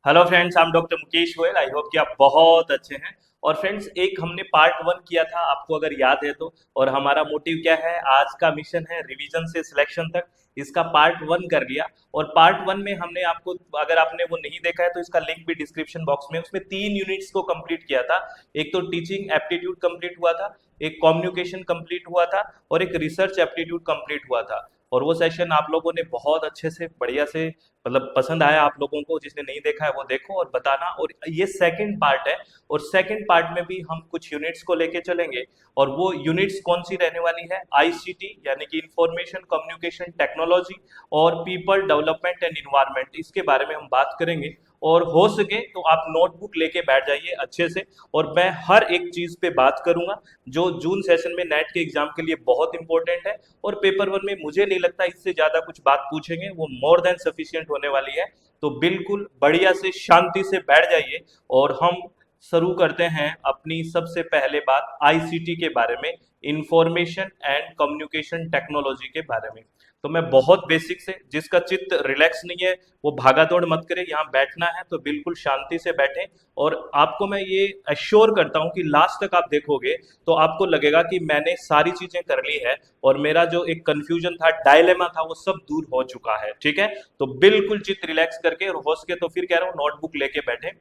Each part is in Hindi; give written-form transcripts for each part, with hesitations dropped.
Hello friends, I am doctor Mukesh Goyal. I hope कि आप बहुत अच्छे हैं। और फ्रेंड्स, एक हमने पार्ट वन किया था, आपको अगर याद है तो। और हमारा मोटिव क्या है, आज का मिशन है रिवीजन से सिलेक्शन तक। इसका पार्ट वन कर लिया। और पार्ट वन में हमने आपको, अगर आपने वो नहीं देखा है तो इसका लिंक भी डिस्क्रिप्शन बॉक्स में, उसमें 3 यूनिट्स को कंप्लीट किया था। एक तो टीचिंग एप्टीट्यूड कंप्लीट हुआ था, एक कम्युनिकेशन कंप्लीट हुआ था, और एक रिसर्च एप्टीट्यूड कंप्लीट हुआ था। और वो सेशन आप लोगों ने बहुत अच्छे से, बढ़िया से, मतलब पसंद आया आप लोगों को। जिसने नहीं देखा है वो देखो और बताना। और ये सेकंड पार्ट है। और सेकंड पार्ट में भी हम कुछ यूनिट्स को लेके चलेंगे। और वो यूनिट्स कौन सी रहने वाली है, आईसीटी यानी कि इंफॉर्मेशन कम्युनिकेशन टेक्नोलॉजी और पीपल डेवलपमेंट एंड इन्वायरमेंट, इसके बारे में हम बात करेंगे। और हो सके तो आप नोटबुक लेके बैठ जाइए अच्छे से। और मैं हर एक चीज पे बात करूंगा जो जून सेशन में नेट के एग्जाम के लिए बहुत इंपॉर्टेंट है। और पेपर वन में मुझे नहीं लगता इससे ज्यादा कुछ बात पूछेंगे, वो मोर देन सफिशिएंट होने वाली है। तो बिल्कुल बढ़िया से शांति से बैठ जाइए। और हम शुरू करते हैं अपनी सबसे पहले बात आईसीटी के बारे में, इंफॉर्मेशन एंड कम्युनिकेशन टेक्नोलॉजी के बारे में। तो मैं बहुत बेसिक से, जिसका चित्त रिलैक्स नहीं है वो भागा दौड़ मत करे, यहाँ बैठना है तो बिल्कुल शांति से बैठे। और आपको मैं ये अश्योर करता हूँ कि लास्ट तक आप देखोगे तो आपको लगेगा कि मैंने सारी चीजें कर ली है। और मेरा जो एक कंफ्यूजन था, डायलेमा था, वो सब दूर हो चुका है। ठीक है, तो बिल्कुल चित्त रिलैक्स करके, और हो सके तो फिर कह रहा हूँ नोटबुक लेके बैठे।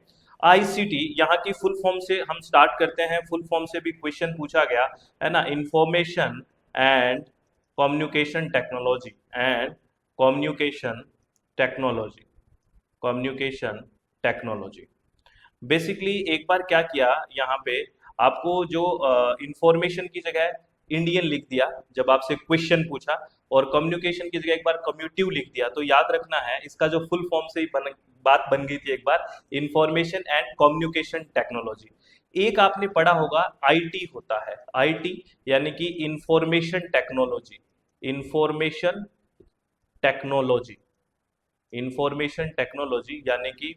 आईसीटी यहाँ की फुल फॉर्म से हम स्टार्ट करते हैं। फुल फॉर्म से भी क्वेश्चन पूछा गया है ना, information and communication technology and communication technology, communication technology. Basically एक बार क्या किया यहाँ पे, आपको जो इंफॉर्मेशन की जगह इंडियन लिख दिया जब आपसे क्वेश्चन पूछा। और कम्युनिकेशन की जगह एक बार कम्यूटिव लिख दिया। तो याद रखना है, इसका जो फुल फॉर्म से ही बात बन गई थी एक बार, इंफॉर्मेशन एंड कम्युनिकेशन टेक्नोलॉजी। एक आपने पढ़ा होगा आईटी होता है, आईटी यानी कि information technology, information technology, information technology यानी कि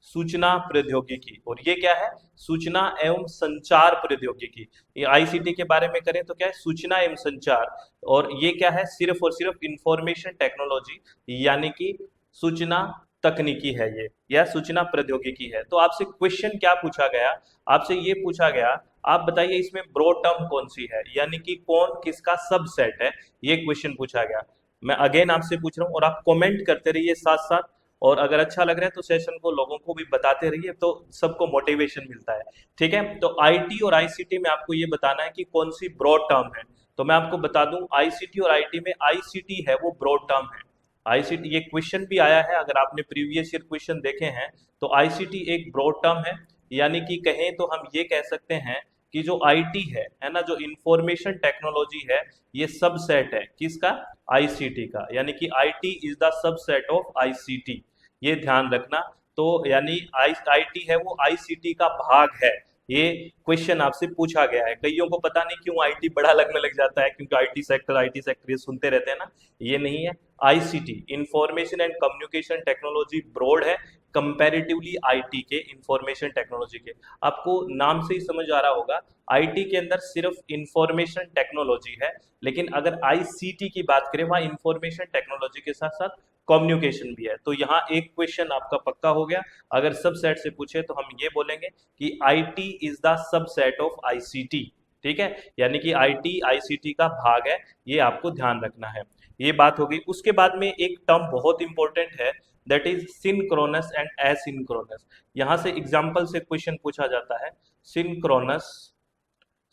सूचना प्रौद्योगिकी। और ये क्या है, सूचना एवं संचार प्रौद्योगिकी। ये आईसीटी के बारे में करें तो क्या है, सूचना एवं संचार। और ये क्या है, सिर्फ और सिर्फ इंफॉर्मेशन टेक्नोलॉजी यानी कि सूचना तकनीकी है ये, या सूचना प्रौद्योगिकी है। तो आपसे क्वेश्चन क्या पूछा गया, आपसे ये पूछा गया, आप बताइए इसमें ब्रॉड टर्म कौन सी है, यानी कि कौन किसका सबसेट है। ये क्वेश्चन पूछा गया। मैं अगेन आपसे पूछ रहा हूँ, और आप कमेंट करते रहिए साथ साथ। और अगर अच्छा लग रहा है तो सेशन को लोगों को भी बताते रहिए, तो सबको मोटिवेशन मिलता है। ठीक है, तो आईटी और आईसीटी में आपको ये बताना है कि कौन सी ब्रॉड टर्म है। तो मैं आपको बता दूं, आईसीटी और आईटी में आईसीटी है वो ब्रॉड टर्म है। आईसीटी, ये क्वेश्चन भी आया है, अगर आपने प्रीवियस ईयर क्वेश्चन देखे हैं तो आईसीटी एक ब्रॉड टर्म है। यानी कि कहें तो हम ये कह सकते हैं कि जो आईटी है ना, जो इंफॉर्मेशन टेक्नोलॉजी है, ये सबसेट है किसका, आईसीटी का। यानी कि IT is the subset of ICT, ये ध्यान रखना। तो यानी आईटी है वो आईसीटी का भाग है। ये क्वेश्चन आपसे पूछा गया है। कईयों को पता नहीं क्यों आईटी बड़ा लगने लग जाता है, क्योंकि आईटी सेक्टर ये सुनते रहते हैं ना। ये नहीं है, ICT information and communication technology broad है कंपैरेटिवली आईटी के, इंफॉर्मेशन टेक्नोलॉजी के। आपको नाम से ही समझ आ रहा होगा, आईटी के अंदर सिर्फ इंफॉर्मेशन टेक्नोलॉजी है। लेकिन अगर आईसीटी की बात करें, वहां इंफॉर्मेशन टेक्नोलॉजी के साथ साथ कम्युनिकेशन भी है। तो यहाँ एक क्वेश्चन आपका पक्का हो गया। अगर सबसेट से पूछे तो हम ये बोलेंगे कि IT is the subset of ICT. ठीक है, यानी कि आईटी आईसीटी का भाग है, ये आपको ध्यान रखना है। ये बात हो गई। उसके बाद में एक टर्म बहुत इंपॉर्टेंट है, that is synchronous and asynchronous. यहाँ से एग्जाम्पल से क्वेश्चन पूछा जाता है। सिंक्रोनस,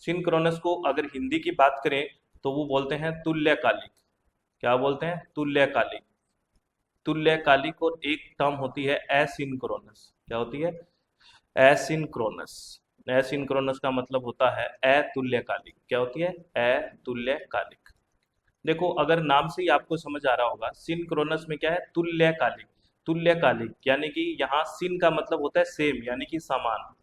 सिंक्रोनस को अगर हिंदी की बात करें तो वो बोलते हैं तुल्यकालिक। क्या बोलते हैं, तुल्यकालिक, तुल्यकालिक। और एक टर्म होती है एसिंक्रोनस। क्या होती है, एसिंक्रोनस। एसिंक्रोनस का मतलब होता है अतुल्यकालिक। क्या होती है, अतुल्यकालिक। देखो, अगर नाम से ही आपको समझ आ रहा होगा, सिंक्रोनस में क्या है, तुल्यकालिक। तुल्यकालिक यानी कि यहाँ सिन का मतलब होता है सेम, यानी कि समान,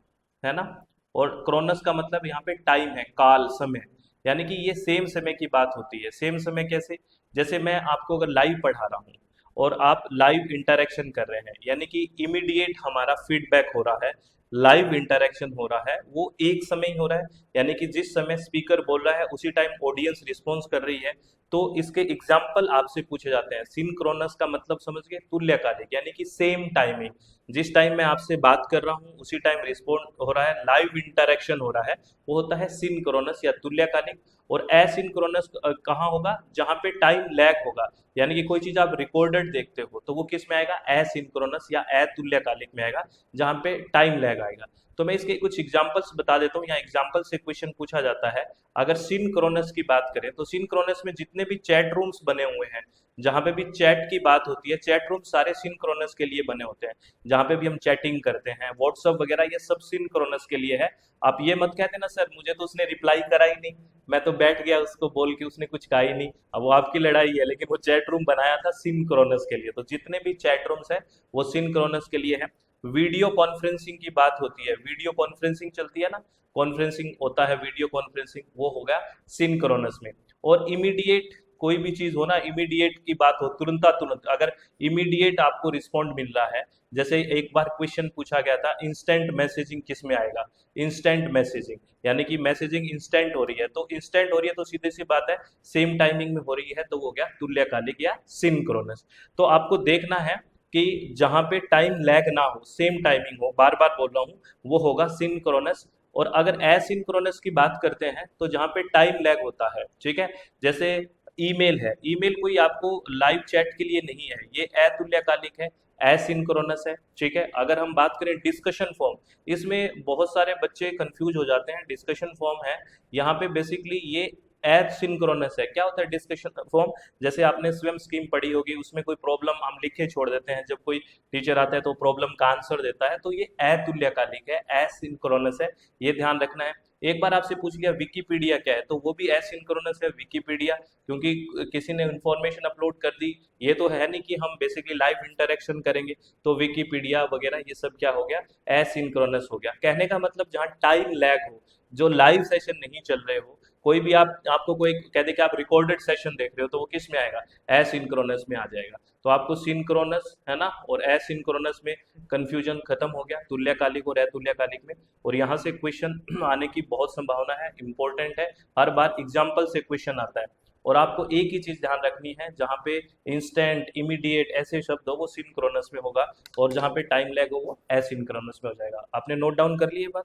है ना। और क्रोनस का मतलब यहाँ पे टाइम है, काल, समय। यानी कि ये सेम समय की बात होती है। सेम समय कैसे, जैसे मैं आपको अगर लाइव पढ़ा रहा हूँ और आप लाइव इंटरेक्शन कर रहे हैं, यानी कि इमीडिएट हमारा फीडबैक हो रहा है। लाइव इंटरेक्शन हो रहा है वो एक समय ही हो रहा है, यानी कि जिस समय स्पीकर बोल रहा है उसी टाइम ऑडियंस रिस्पॉन्स कर रही है। तो इसके एग्जाम्पल आपसे पूछे जाते हैं। सिंक्रोनस का मतलब समझ गए, तुल्यकालिक, यानी कि सेम टाइमिंग, जिस टाइम मैं आपसे बात कर रहा हूँ उसी टाइम रिस्पॉन्ड हो रहा है, लाइव इंटरेक्शन हो रहा है, वो होता है सिंक्रोनस या तुल्यकालिक। और एसिंक्रोनस कहाँ होगा, जहां पे टाइम लैग होगा, यानी कि कोई चीज आप रिकॉर्डेड देखते हो तो वो किस में आएगा, एसिंक्रोनस या अतुल्यकालिक में आएगा, जहां पे टाइम लैग आएगा। तो मैं इसके कुछ एग्जांपल्स बता देता हूँ, यहाँ एग्जांपल से क्वेश्चन पूछा जाता है। अगर सिंक्रोनस की बात करें तो सिंक्रोनस में जितने भी चैट रूम्स बने हुए हैं, जहां पे भी चैट की बात होती है, चैट रूम सारे सिंक्रोनस के लिए बने होते हैं। जहां पे भी हम चैटिंग करते हैं, व्हाट्सअप वगैरह, ये सब सिंक्रोनस के लिए है। आप ये मत कहते ना सर मुझे तो उसने रिप्लाई करा ही नहीं, मैं तो बैठ गया उसको बोल के, उसने कुछ कहा ही नहीं। अब वो आपकी लड़ाई है, लेकिन वो चैट रूम बनाया था सिंक्रोनस के लिए। तो जितने भी चैट रूम्स है वो सिंक्रोनस के लिए है। वीडियो कॉन्फ्रेंसिंग की बात होती है, वीडियो कॉन्फ्रेंसिंग चलती है ना, कॉन्फ्रेंसिंग होता है वीडियो कॉन्फ्रेंसिंग, वो होगा सिंक्रोनस में। और इमीडिएट कोई भी चीज हो ना, इमीडिएट की बात हो, तुरंता तुरंत अगर इमीडिएट आपको रिस्पॉन्ड मिल रहा है, जैसे एक बार क्वेश्चन पूछा गया था इंस्टेंट मैसेजिंग किस में आएगा, इंस्टेंट मैसेजिंग, यानी कि मैसेजिंग इंस्टेंट हो रही है, तो इंस्टेंट हो रही है तो सीधी सी बात है सेम टाइमिंग में हो रही है, तो वो हो गया तुल्यकालिक या सिंक्रोनस। तो आपको देखना है कि जहां पे टाइम लैग ना हो, सेम टाइमिंग हो, बार बार बोल रहा हूँ, वो होगा सिंक्रोनस। और अगर एसिंक्रोनस की बात करते हैं तो जहां पे टाइम लैग होता है, ठीक है, जैसे ईमेल है, ईमेल कोई आपको लाइव चैट के लिए नहीं है, ये अतुल्यकालिक है, एसिंक्रोनस है, ठीक है। अगर हम बात करें डिस्कशन फॉर्म, इसमें बहुत सारे बच्चे कंफ्यूज हो जाते हैं, डिस्कशन फॉर्म है, यहाँ पे बेसिकली ये एसिंक्रोनस है। क्या होता है डिस्कशन फॉर्म, जैसे आपने स्वयं स्कीम पढ़ी होगी, उसमें कोई प्रॉब्लम हम लिखे छोड़ देते हैं, जब कोई टीचर आता है तो प्रॉब्लम का आंसर देता है, तो ये अतुल्यकालिक है, एसिंक्रोनस है, ये ध्यान रखना है। एक बार आपसे पूछ लिया विकिपीडिया क्या है, तो वो भी एसिंक्रोनस है विकिपीडिया, क्योंकि किसी ने इंफॉर्मेशन अपलोड कर दी, ये तो है नहीं कि हम बेसिकली लाइव इंटरेक्शन करेंगे, तो विकिपीडिया वगैरह ये सब क्या हो गया, एसिंक्रोनस हो गया। कहने का मतलब जहाँ टाइम लैग हो, जो लाइव सेशन नहीं चल रहे हो, कोई भी आपको कोई कह दे कि आप रिकॉर्डेड सेशन देख रहे हो, तो वो किस में आएगा, एसिंक्रोनस में आ जाएगा। तो आपको सिंक्रोनस है ना और एसिंक्रोनस में कंफ्यूजन खत्म हो गया, तुल्यकालिक और अतुल्यकालिक में। और यहाँ से क्वेश्चन आने की बहुत संभावना है, इंपॉर्टेंट है, हर बार एग्जाम्पल से क्वेश्चन आता है। और आपको एक ही चीज ध्यान रखनी है, जहाँ पे इंस्टेंट, इमीडिएट ऐसे शब्द हो वो सिंक्रोनस में होगा, और जहाँ पे टाइम लैग हो वो एसिंक्रोनस में हो जाएगा। आपने नोट डाउन कर ली ये बात?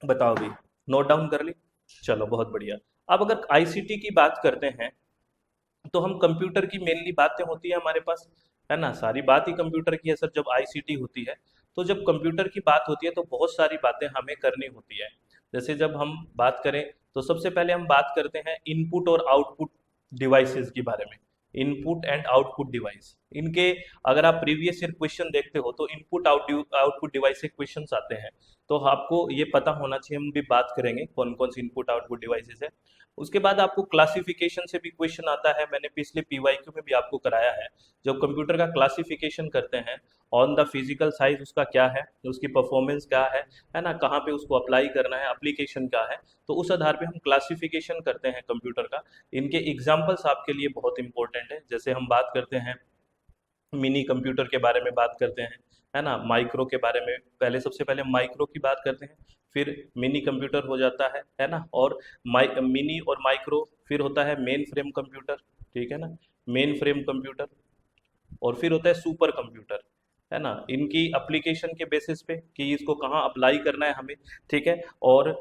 बताओ भी, नोट डाउन कर ली? चलो बहुत बढ़िया। अब अगर आईसीटी की बात करते हैं तो हम कंप्यूटर की मेनली बातें होती है हमारे पास, है ना, सारी बात ही कंप्यूटर की है सर जब आईसीटी होती है। तो जब कंप्यूटर की बात होती है तो बहुत सारी बातें हमें करनी होती है। जैसे जब हम बात करें तो सबसे पहले हम बात करते हैं इनपुट और आउटपुट डिवाइसेस के बारे में। इनपुट एंड आउटपुट डिवाइस, इनके अगर आप प्रीवियस ईयर क्वेश्चन देखते हो तो इनपुट आउटपुट डिवाइस से क्वेश्चन आते हैं, तो आपको ये पता होना चाहिए। हम भी बात करेंगे कौन कौन सी इनपुट आउटपुट डिवाइसेस है। उसके बाद आपको क्लासिफिकेशन से भी क्वेश्चन आता है, मैंने पिछले पीवाईक्यू में भी आपको कराया है। जब कंप्यूटर का क्लासिफिकेशन करते हैं ऑन द फिजिकल साइज, उसका क्या है, उसकी परफॉर्मेंस क्या है ना, कहाँ पे उसको अप्लाई करना है, एप्लीकेशन क्या है, तो उस आधार पे हम क्लासिफिकेशन करते हैं कंप्यूटर का। इनके एग्जाम्पल्स आपके लिए बहुत इंपॉर्टेंट है। जैसे हम बात करते हैं मिनी कंप्यूटर के बारे में बात करते हैं, है ना, माइक्रो के बारे में, पहले सबसे पहले माइक्रो की बात करते हैं, फिर मिनी कंप्यूटर हो जाता है ना, और मिनी और माइक्रो, फिर होता है मेन फ्रेम कंप्यूटर, ठीक है ना, मेन फ्रेम कंप्यूटर, और फिर होता है सुपर कंप्यूटर, है ना। इनकी एप्लीकेशन के बेसिस पे कि इसको कहाँ अप्लाई करना है हमें, ठीक है। और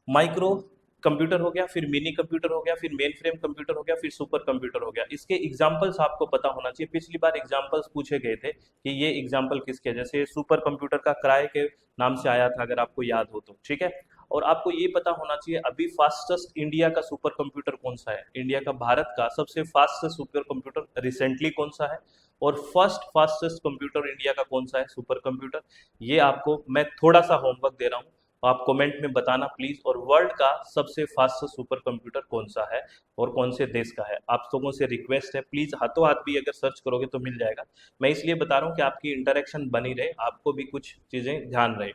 माइक्रो कंप्यूटर हो गया, फिर मिनी कंप्यूटर हो गया, फिर मेन फ्रेम कंप्यूटर हो गया, फिर सुपर कंप्यूटर हो गया। इसके एग्जाम्पल्स आपको पता होना चाहिए, पिछली बार एग्जाम्पल्स पूछे गए थे कि ये एग्जाम्पल किसके हैं। जैसे सुपर कंप्यूटर का क्राई के नाम से आया था, अगर आपको याद हो तो, ठीक है। और आपको ये पता होना चाहिए अभी फास्टेस्ट इंडिया का सुपर कंप्यूटर कौन सा है, इंडिया का, भारत का सबसे फास्टेस्ट सुपर कंप्यूटर रिसेंटली कौन सा है, और फर्स्ट फास्टेस्ट कंप्यूटर इंडिया का कौन सा है, सुपर कंप्यूटर। ये आपको मैं थोड़ा सा होमवर्क दे रहा हूँ, आप कमेंट में बताना प्लीज। और वर्ल्ड का सबसे फास्टेस्ट सुपर कंप्यूटर कौन सा है और कौन से देश का है, आप लोगों से रिक्वेस्ट है प्लीज, हाथों हाथ भी अगर सर्च करोगे तो मिल जाएगा। मैं इसलिए बता रहा हूँ कि आपकी इंटरेक्शन बनी रहे, आपको भी कुछ चीजें ध्यान रहे।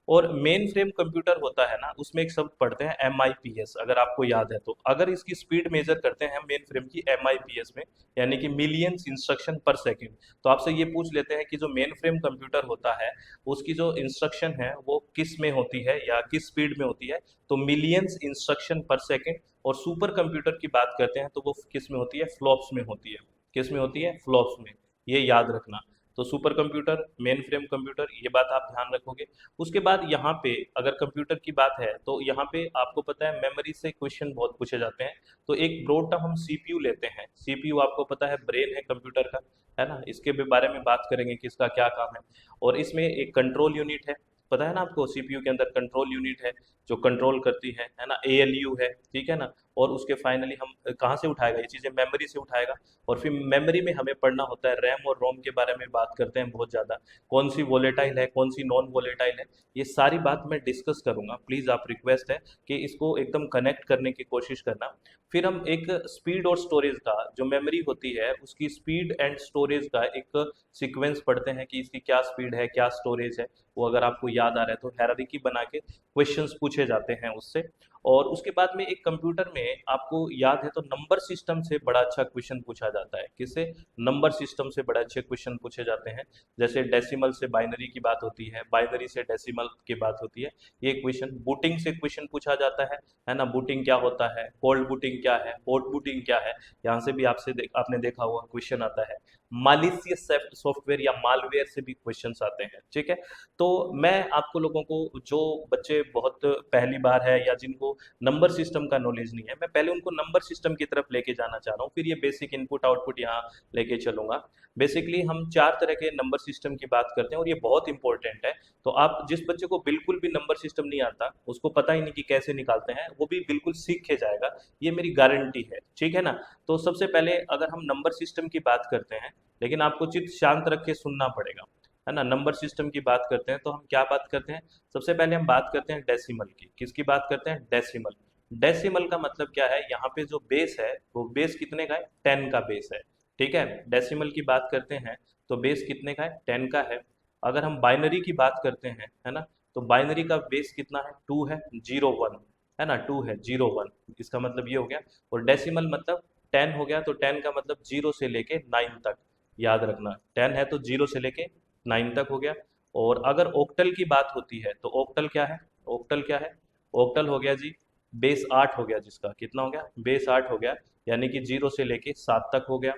और मेन फ्रेम कंप्यूटर होता है ना, उसमें एक शब्द पढ़ते हैं MIPS, अगर आपको याद है तो। अगर इसकी स्पीड मेजर करते हैं मेन फ्रेम की MIPS में, यानी कि मिलियंस इंस्ट्रक्शन पर सेकंड, तो आपसे ये पूछ लेते हैं कि जो मेन फ्रेम कंप्यूटर होता है उसकी जो इंस्ट्रक्शन है वो किस में होती है या किस स्पीड में होती है, तो मिलियंस इंस्ट्रक्शन पर सेकंड। और सुपर कंप्यूटर की बात करते हैं तो वो किस में होती है, फ्लॉप्स में होती है। किस में होती है, फ्लॉप्स में। ये याद रखना। तो super computer, main frame computer, ये बात आप ध्यान रखोगे। उसके बाद यहाँ पे अगर कंप्यूटर की बात है तो यहाँ पे आपको पता है मेमोरी से क्वेश्चन बहुत पूछे जाते हैं। तो एक ब्रॉड टर्म हम सीपीयू लेते हैं। सीपीयू आपको पता है ब्रेन है कंप्यूटर का, है ना। इसके भी बारे में बात करेंगे कि इसका क्या काम है। और इसमें एक कंट्रोल यूनिट है, पता है ना आपको, सीपीयू के अंदर कंट्रोल यूनिट है जो कंट्रोल करती है ना। एएलयू है, ठीक है ना। और उसके फाइनली हम कहाँ से उठाएगा ये चीज़ें, मेमोरी से उठाएगा। और फिर मेमोरी में हमें पढ़ना होता है रैम और रोम के बारे में बात करते हैं बहुत ज़्यादा। कौन सी वोलेटाइल है, कौन सी नॉन वोलेटाइल है, ये सारी बात मैं डिस्कस करूंगा। प्लीज़ आप, रिक्वेस्ट है कि इसको एकदम कनेक्ट करने की कोशिश करना। फिर हम एक स्पीड और स्टोरेज का, जो मेमोरी होती है उसकी स्पीड एंड स्टोरेज का एक सीक्वेंस पढ़ते हैं कि इसकी क्या स्पीड है, क्या स्टोरेज है। वो अगर आपको याद आ रहा है तो हायरार्की बना के क्वेश्चंस पूछे जाते हैं उससे। और उसके बाद में एक कंप्यूटर में आपको याद है तो नंबर सिस्टम से बड़ा अच्छा क्वेश्चन पूछा जाता है। किससे, नंबर सिस्टम से बड़े अच्छे क्वेश्चन पूछे जाते हैं। जैसे डेसिमल से बाइनरी की बात होती है, बाइनरी से डेसिमल की बात होती है। ये क्वेश्चन बूटिंग से क्वेश्चन पूछा जाता है ना। बूटिंग क्या होता है, कोल्ड बूटिंग क्या है, हॉट बूटिंग क्या है, यहाँ से भी आपने देखा हुआ क्वेश्चन आता है। मालिशियस सॉफ्टवेयर या मालवेयर से भी क्वेश्चंस आते हैं, ठीक है। तो मैं आपको लोगों को, जो बच्चे बहुत पहली बार है या जिनको नंबर सिस्टम का नॉलेज नहीं है, मैं पहले उनको नंबर सिस्टम की तरफ लेके जाना चाह रहा हूँ, फिर ये बेसिक इनपुट आउटपुट यहाँ लेके चलूंगा। बेसिकली हम चार तरह के नंबर सिस्टम की बात करते हैं और ये बहुत इंपॉर्टेंट है। तो आप, जिस बच्चे को बिल्कुल भी नंबर सिस्टम नहीं आता, उसको पता ही नहीं कि कैसे निकालते हैं, वो भी बिल्कुल सीख के जाएगा, ये मेरी गारंटी है, ठीक है ना। तो सबसे पहले अगर हम नंबर सिस्टम की बात करते हैं, लेकिन आपको चित्त शांत रख के सुनना पड़ेगा, है ना। नंबर सिस्टम की बात करते हैं तो हम क्या बात करते हैं, सबसे पहले हम बात करते हैं डेसिमल की। किसकी बात करते हैं, डेसिमल। डेसिमल का मतलब क्या है, यहाँ पे जो बेस है वो बेस कितने का है, 10 का बेस है, ठीक है। डेसिमल की बात करते हैं तो बेस कितने का है, 10 का है। अगर हम बाइनरी की बात करते हैं, है ना, तो बाइनरी का बेस कितना है, 2 है, 0 1, है ना, 2 है, 0 1, इसका मतलब ये हो गया। और डेसिमल मतलब 10 हो गया, तो 10 का मतलब 0 से लेके 9 तक, याद रखना। 10 है तो 0 से लेके 9 तक हो गया। और अगर ओक्टल की बात होती है तो ओक्टल क्या है, ओक्टल क्या है, ओक्टल हो गया जी बेस 8 हो गया, जिसका कितना हो गया, बेस 8 हो गया, यानी कि 0 से लेके 7 तक हो गया।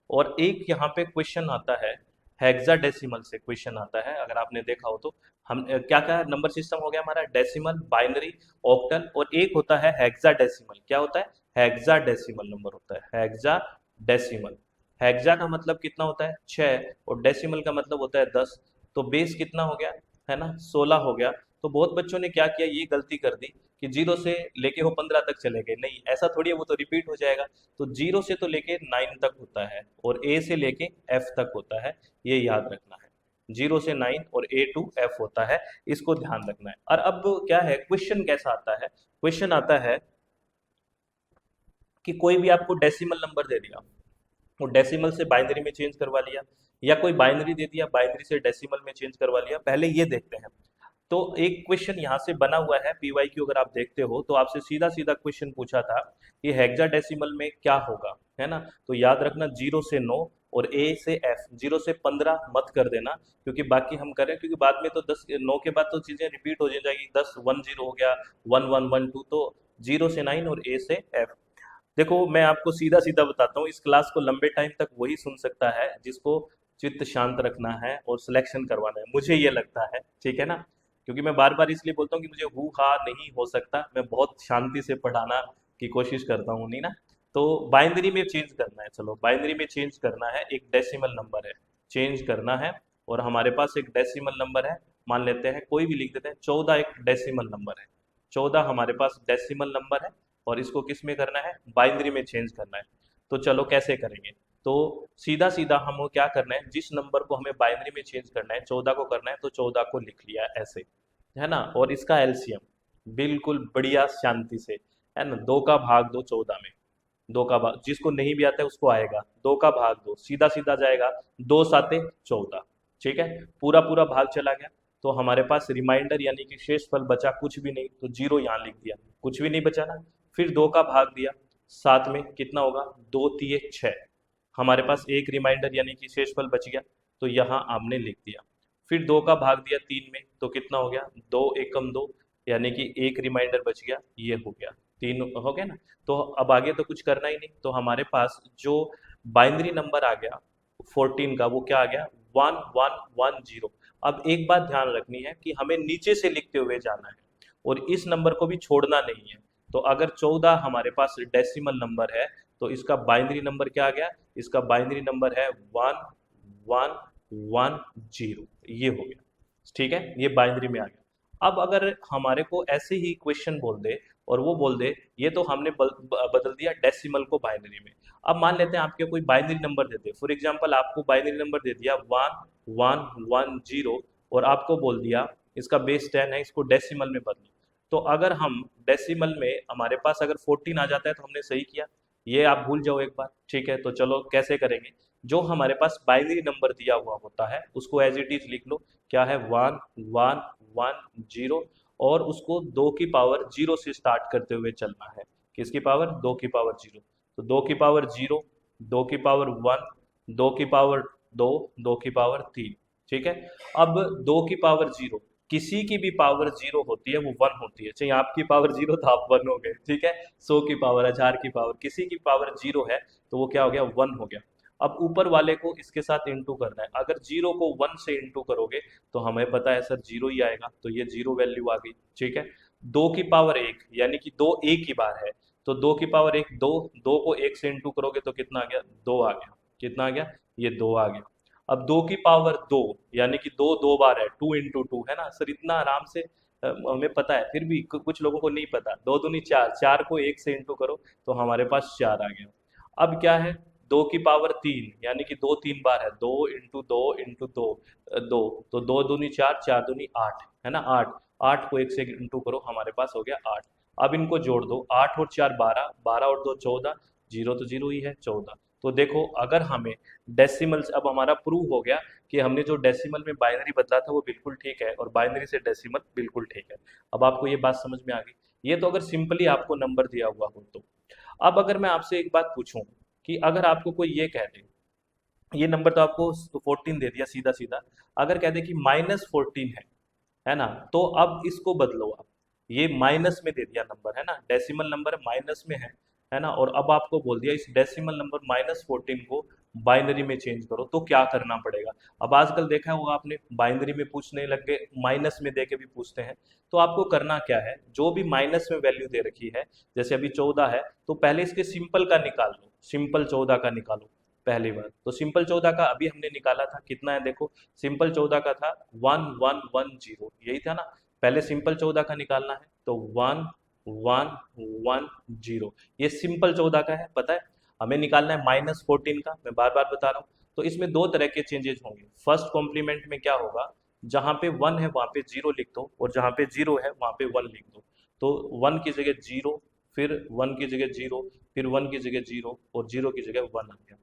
और एक यहाँ पे क्वेश्चन आता है हेक्साडेसिमल से, क्वेश्चन आता है अगर आपने देखा हो तो। हम क्या क्या नंबर सिस्टम हो गया हमारा, डेसिमल, बाइनरी, ऑक्टल, और एक होता है हेक्साडेसिमल। क्या होता है, हेक्साडेसिमल नंबर होता है, हेक्साडेसिमल। हेक्सा का मतलब कितना होता है, 6, और डेसिमल का मतलब होता है 10। तो बेस कितना हो गया, है ना, 16 हो गया। तो बहुत बच्चों ने क्या किया, ये गलती कर दी कि 0 से लेके वो 15 तक चले गए। नहीं, ऐसा थोड़ी है, वो तो रिपीट हो जाएगा। तो 0 से तो लेके 9 तक होता है, और ए से लेके एफ तक होता है, ये याद रखना है। 0 से 9 और ए टू एफ होता है, इसको ध्यान रखना है। और अब क्या है, क्वेश्चन कैसा आता है, क्वेश्चन आता है कि कोई भी आपको डेसिमल नंबर दे दिया, वो डेसिमल से बाइनरी में चेंज करवा लिया, या कोई बाइनरी दे दिया, बाइनरी से डेसिमल में चेंज करवा लिया। पहले ये देखते हैं। तो एक क्वेश्चन यहाँ से बना हुआ है पीवाईक्यू, अगर आप देखते हो तो आपसे सीधा सीधा क्वेश्चन पूछा था कि हेक्साडेसिमल में क्या होगा, है ना। तो याद रखना 0 से 9 और ए से एफ, 0 से 15 मत कर देना, क्योंकि बाकी हम करें, क्योंकि बाद में तो 10 9 के बाद तो चीजें रिपीट हो जाएगी, 10 1 0 हो गया, 1 1 1 2, तो 0 से 9 और ए से एफ। देखो मैं आपको सीधा सीधा बताता हूँ, इस क्लास को लंबे टाइम तक वही सुन सकता है जिसको चित्त शांत रखना है और सिलेक्शन करवाना है, मुझे ये लगता है, ठीक है ना। क्योंकि मैं बार बार इसलिए बोलता हूँ कि मुझे हु हा नहीं हो सकता, मैं बहुत शांति से पढ़ाना की कोशिश करता हूँ, नहीं ना। तो बाइनरी में चेंज करना है, चलो बाइनरी में चेंज करना है, एक डेसिमल नंबर है, चेंज करना है। और हमारे पास एक डेसिमल नंबर है, मान लेते हैं कोई भी लिख देते हैं, 14 एक डेसिमल नंबर है, 14 हमारे पास डेसिमल नंबर है। और इसको किस में करना है, बाइनरी में चेंज करना है। तो चलो कैसे करेंगे, तो सीधा सीधा हम क्या करना है, जिस नंबर को हमें बाइनरी में चेंज करना है, 14 को करना है, तो 14 को लिख लिया ऐसे, है ना। और इसका एलसीएम बिल्कुल बढ़िया शांति से, है ना, 2 का भाग दो 14 में, 2 का भाग, जिसको नहीं भी आता है उसको आएगा, 2 का भाग दो सीधा सीधा जाएगा, 2 साते 14, ठीक है, पूरा पूरा भाग चला गया। तो हमारे पास रिमाइंडर यानी कि शेषफल बचा कुछ भी नहीं, तो जीरो यहाँ लिख दिया, कुछ भी नहीं बचा ना। फिर 2 का भाग दिया 7 में, कितना होगा, 2 तिये 6, हमारे पास एक रिमाइंडर यानी कि शेषफल बच गया, तो यहाँ आपने लिख दिया। फिर 2 का भाग दिया 3 में, तो कितना हो गया, 2 एकम 2, यानी कि एक रिमाइंडर बच गया, ये हो गया, 3 हो गया ना। तो अब आगे तो कुछ करना ही नहीं, तो हमारे पास जो बाइनरी नंबर आ गया 14 का, वो क्या आ गया, 1110। अब एक बात ध्यान रखनी है कि हमें नीचे से लिखते हुए जाना है और इस नंबर को भी छोड़ना नहीं है। तो अगर 14 हमारे पास डेसिमल नंबर है, तो इसका बाइनरी नंबर क्या आ गया, इसका बाइनरी नंबर है 1110, ये हो गया, ठीक है, ये बाइनरी में आ गया। अब अगर हमारे को ऐसे ही क्वेश्चन बोल दे और वो बोल दे ये तो हमने बदल दिया डेसिमल को बाइनरी में। अब मान लेते हैं आपके कोई binary number they they, for example आपको बाइनरी नंबर दे दिया 1110 और आपको बोल दिया इसका बेस 10 है, इसको डेसिमल में बदलो। तो अगर हम डेसिमल में हमारे पास अगर 14 आ जाता है तो हमने सही किया, ये आप भूल जाओ एक बार, ठीक है। तो चलो कैसे करेंगे, जो हमारे पास बाइनरी नंबर दिया हुआ होता है उसको एज इट इज लिख लो, क्या है, 1110, और उसको 2 की पावर 0 से स्टार्ट करते हुए चलना है। किसकी पावर, 2 की पावर 0, तो 2 की पावर 0, 2 की पावर 1, 2 की पावर 2, 2 की पावर 3, ठीक है। अब 2 की पावर 0, किसी की भी पावर 0 होती है वो 1 होती है, चाहे आपकी पावर 0 तो आप 1 हो गए, ठीक है। 100 की पावर, 1000 की पावर, किसी की पावर 0 है तो वो क्या हो गया, 1 हो गया। अब ऊपर वाले को इसके साथ इंटू करना है, अगर 0 को 1 से इंटू करोगे तो हमें पता है सर 0 ही आएगा, तो ये 0 वैल्यू आ गई, ठीक है। 2 की पावर 1 यानी कि 2 एक ही बार है, तो 2 की पावर 1 2, 2 को 1 से इंटू करोगे तो कितना आ गया, 2 आ गया, कितना आ गया, ये 2 आ गया। अब 2 की पावर 2 यानी कि 2 दो बार है, 2 इंटू 2 है ना सर, इतना आराम से हमें पता है, फिर भी कुछ लोगों को नहीं पता, 2 दूनी 4, 4 को 1 से इंटू करो तो हमारे पास 4 आ गया। अब क्या है, 2 की पावर 3 यानी कि 2 3 बार है, 2 इंटू 2 इंटू 2, 2, तो 2 दूनी 4, 4 दूनी 8 है ना, 8, 8 को 1 से इंटू करो, हमारे पास हो गया 8। अब इनको जोड़ दो, 8 और 4 12, 12 और 2 14, जीरो तो जीरो ही है, 14। तो देखो अगर हमें डेसिमल, अब हमारा प्रूव हो गया कि हमने जो डेसिमल में बाइनरी बदला था वो बिल्कुल ठीक है और बाइनरी से डेसिमल बिल्कुल ठीक है। अब आपको ये बात समझ में आ गई, ये तो अगर सिंपली आपको नंबर दिया हुआ हो तो। अब अगर मैं आपसे एक बात पूछूं कि अगर आपको कोई ये कह दे, ये नंबर तो आपको 14 दे दिया सीधा सीधा, अगर कह दे कि -14 है ना, तो अब इसको बदलो आप, ये माइनस में दे दिया नंबर है ना, डेसिमल नंबर माइनस में है ना, और अब आपको बोल दिया इस डेसिमल नंबर -14 को बाइनरी में चेंज करो, तो क्या करना पड़ेगा। अब आजकल देखा होगा आपने, बाइनरी में पूछने लग गए, माइनस में दे के भी पूछते हैं। तो आपको करना क्या है, जो भी माइनस में वैल्यू दे रखी है, जैसे अभी 14 है, तो पहले इसके सिंपल का निकाल लो, सिंपल 14 का निकालो पहली बार। तो सिंपल 14 का अभी हमने निकाला था, कितना है देखो, सिंपल 14 का था 1110, यही था ना, पहले सिंपल 14 का निकालना है, तो 1110, ये सिंपल 14 का है, पता है। हमें निकालना है -14 का, मैं बार बार बता रहा हूँ। तो इसमें दो तरह के चेंजेस होंगे, फर्स्ट कॉम्प्लीमेंट में क्या होगा, जहाँ पे 1 है वहाँ पे 0 लिख दो और जहाँ पे 0 है वहाँ पे 1 लिख दो। तो 1 की जगह 0, फिर 1 की जगह 0, फिर 1 की जगह 0 और 0 की जगह 1 आ गया।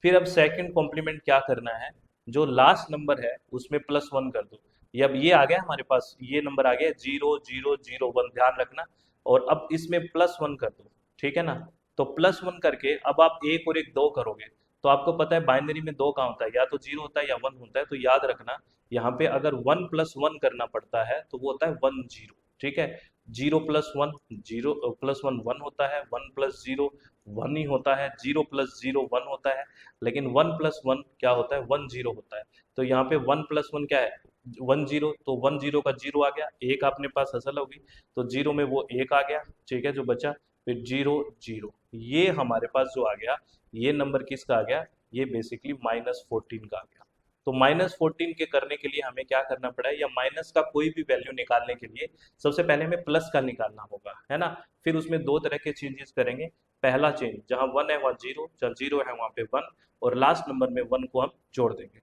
फिर अब सेकंड कॉम्प्लीमेंट क्या करना है, जो लास्ट नंबर है उसमें +1 कर दो। ये अब ये आ गया हमारे पास, ये नंबर आ गया 0001, ध्यान रखना। और अब इसमें +1 कर दो, ठीक है ना। तो +1 करके अब आप 1 और 1 2 करोगे, तो आपको पता है बाइनरी में 2 कहाँ होता है, या तो 0 होता है या 1 होता है। तो याद रखना यहाँ पे अगर 1 + 1 करना पड़ता है तो वो होता है 10, ठीक है। 0 + 1 0 + 1 1 होता है, 1 + 0 1 ही होता है, 0 + 0 1 होता है, लेकिन 1 + 1 क्या होता है, 10 होता है। तो यहाँ पे 1 + 1 क्या है, 10, तो 10 का 0 आ गया, एक अपने पास असल होगी, तो 0 में वो 1 आ गया, ठीक है, जो बचा, फिर 0 0, ये हमारे पास जो आ गया, ये नंबर किसका आ गया, ये बेसिकली -14 का आ गया। तो -14 के करने के लिए हमें क्या करना पड़ा है, या माइनस का कोई भी वैल्यू निकालने के लिए सबसे पहले हमें प्लस का निकालना होगा, है ना। फिर उसमें दो तरह के चेंजेस करेंगे, पहला चेंज जहाँ 1 है वहाँ 0, जहाँ 0 है वहाँ पे 1, और लास्ट नंबर में 1 को हम जोड़ देंगे।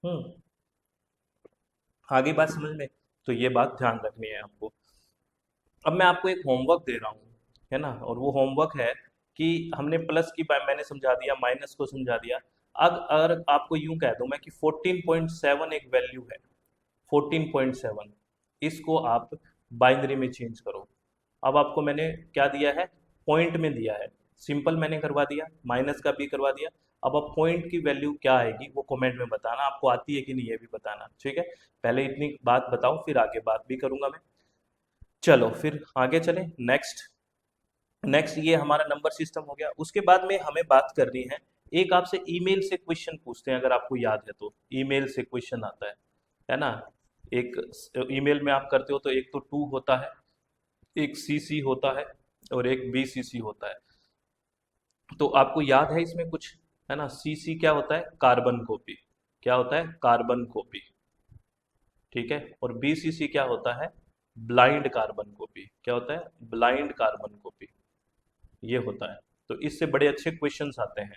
हम्म, आगे बात समझ में, तो ये बात ध्यान रखनी है आपको। अब मैं आपको एक होमवर्क दे रहा हूँ, है ना, और वो होमवर्क है कि हमने प्लस की मैंने समझा दिया, माइनस को समझा दिया। अब अगर आपको यूं कह दूं मैं कि 14.7 एक वैल्यू है, 14.7, इसको आप बाइनरी में चेंज करो। अब आपको मैंने क्या दिया है, पॉइंट में दिया है, सिंपल मैंने करवा दिया, माइनस का भी करवा दिया। अब आप पॉइंट की वैल्यू क्या आएगी वो कमेंट में बताना, आपको आती है कि नहीं ये भी बताना, ठीक है। पहले इतनी बात बताओ, फिर आगे बात भी करूंगा मैं। चलो फिर आगे चलें। नेक्स्ट नेक्स्ट ये हमारा नंबर सिस्टम हो गया। उसके बाद में हमें बात करनी है, एक आपसे ईमेल से क्वेश्चन पूछते हैं, अगर आपको याद है तो ईमेल से क्वेश्चन आता है ना। एक ईमेल में आप करते हो तो एक तो टू होता है, एक सीसी होता है और एक बीसीसी होता है। तो आपको याद है इसमें कुछ, है ना। सीसी क्या होता है, कार्बन कॉपी, क्या होता है, कार्बन कॉपी, ठीक है। और बीसीसी क्या होता है, ब्लाइंड कार्बन कॉपी, क्या होता है, ब्लाइंड कार्बन कॉपी, ये होता है। तो इससे बड़े अच्छे क्वेश्चंस आते हैं।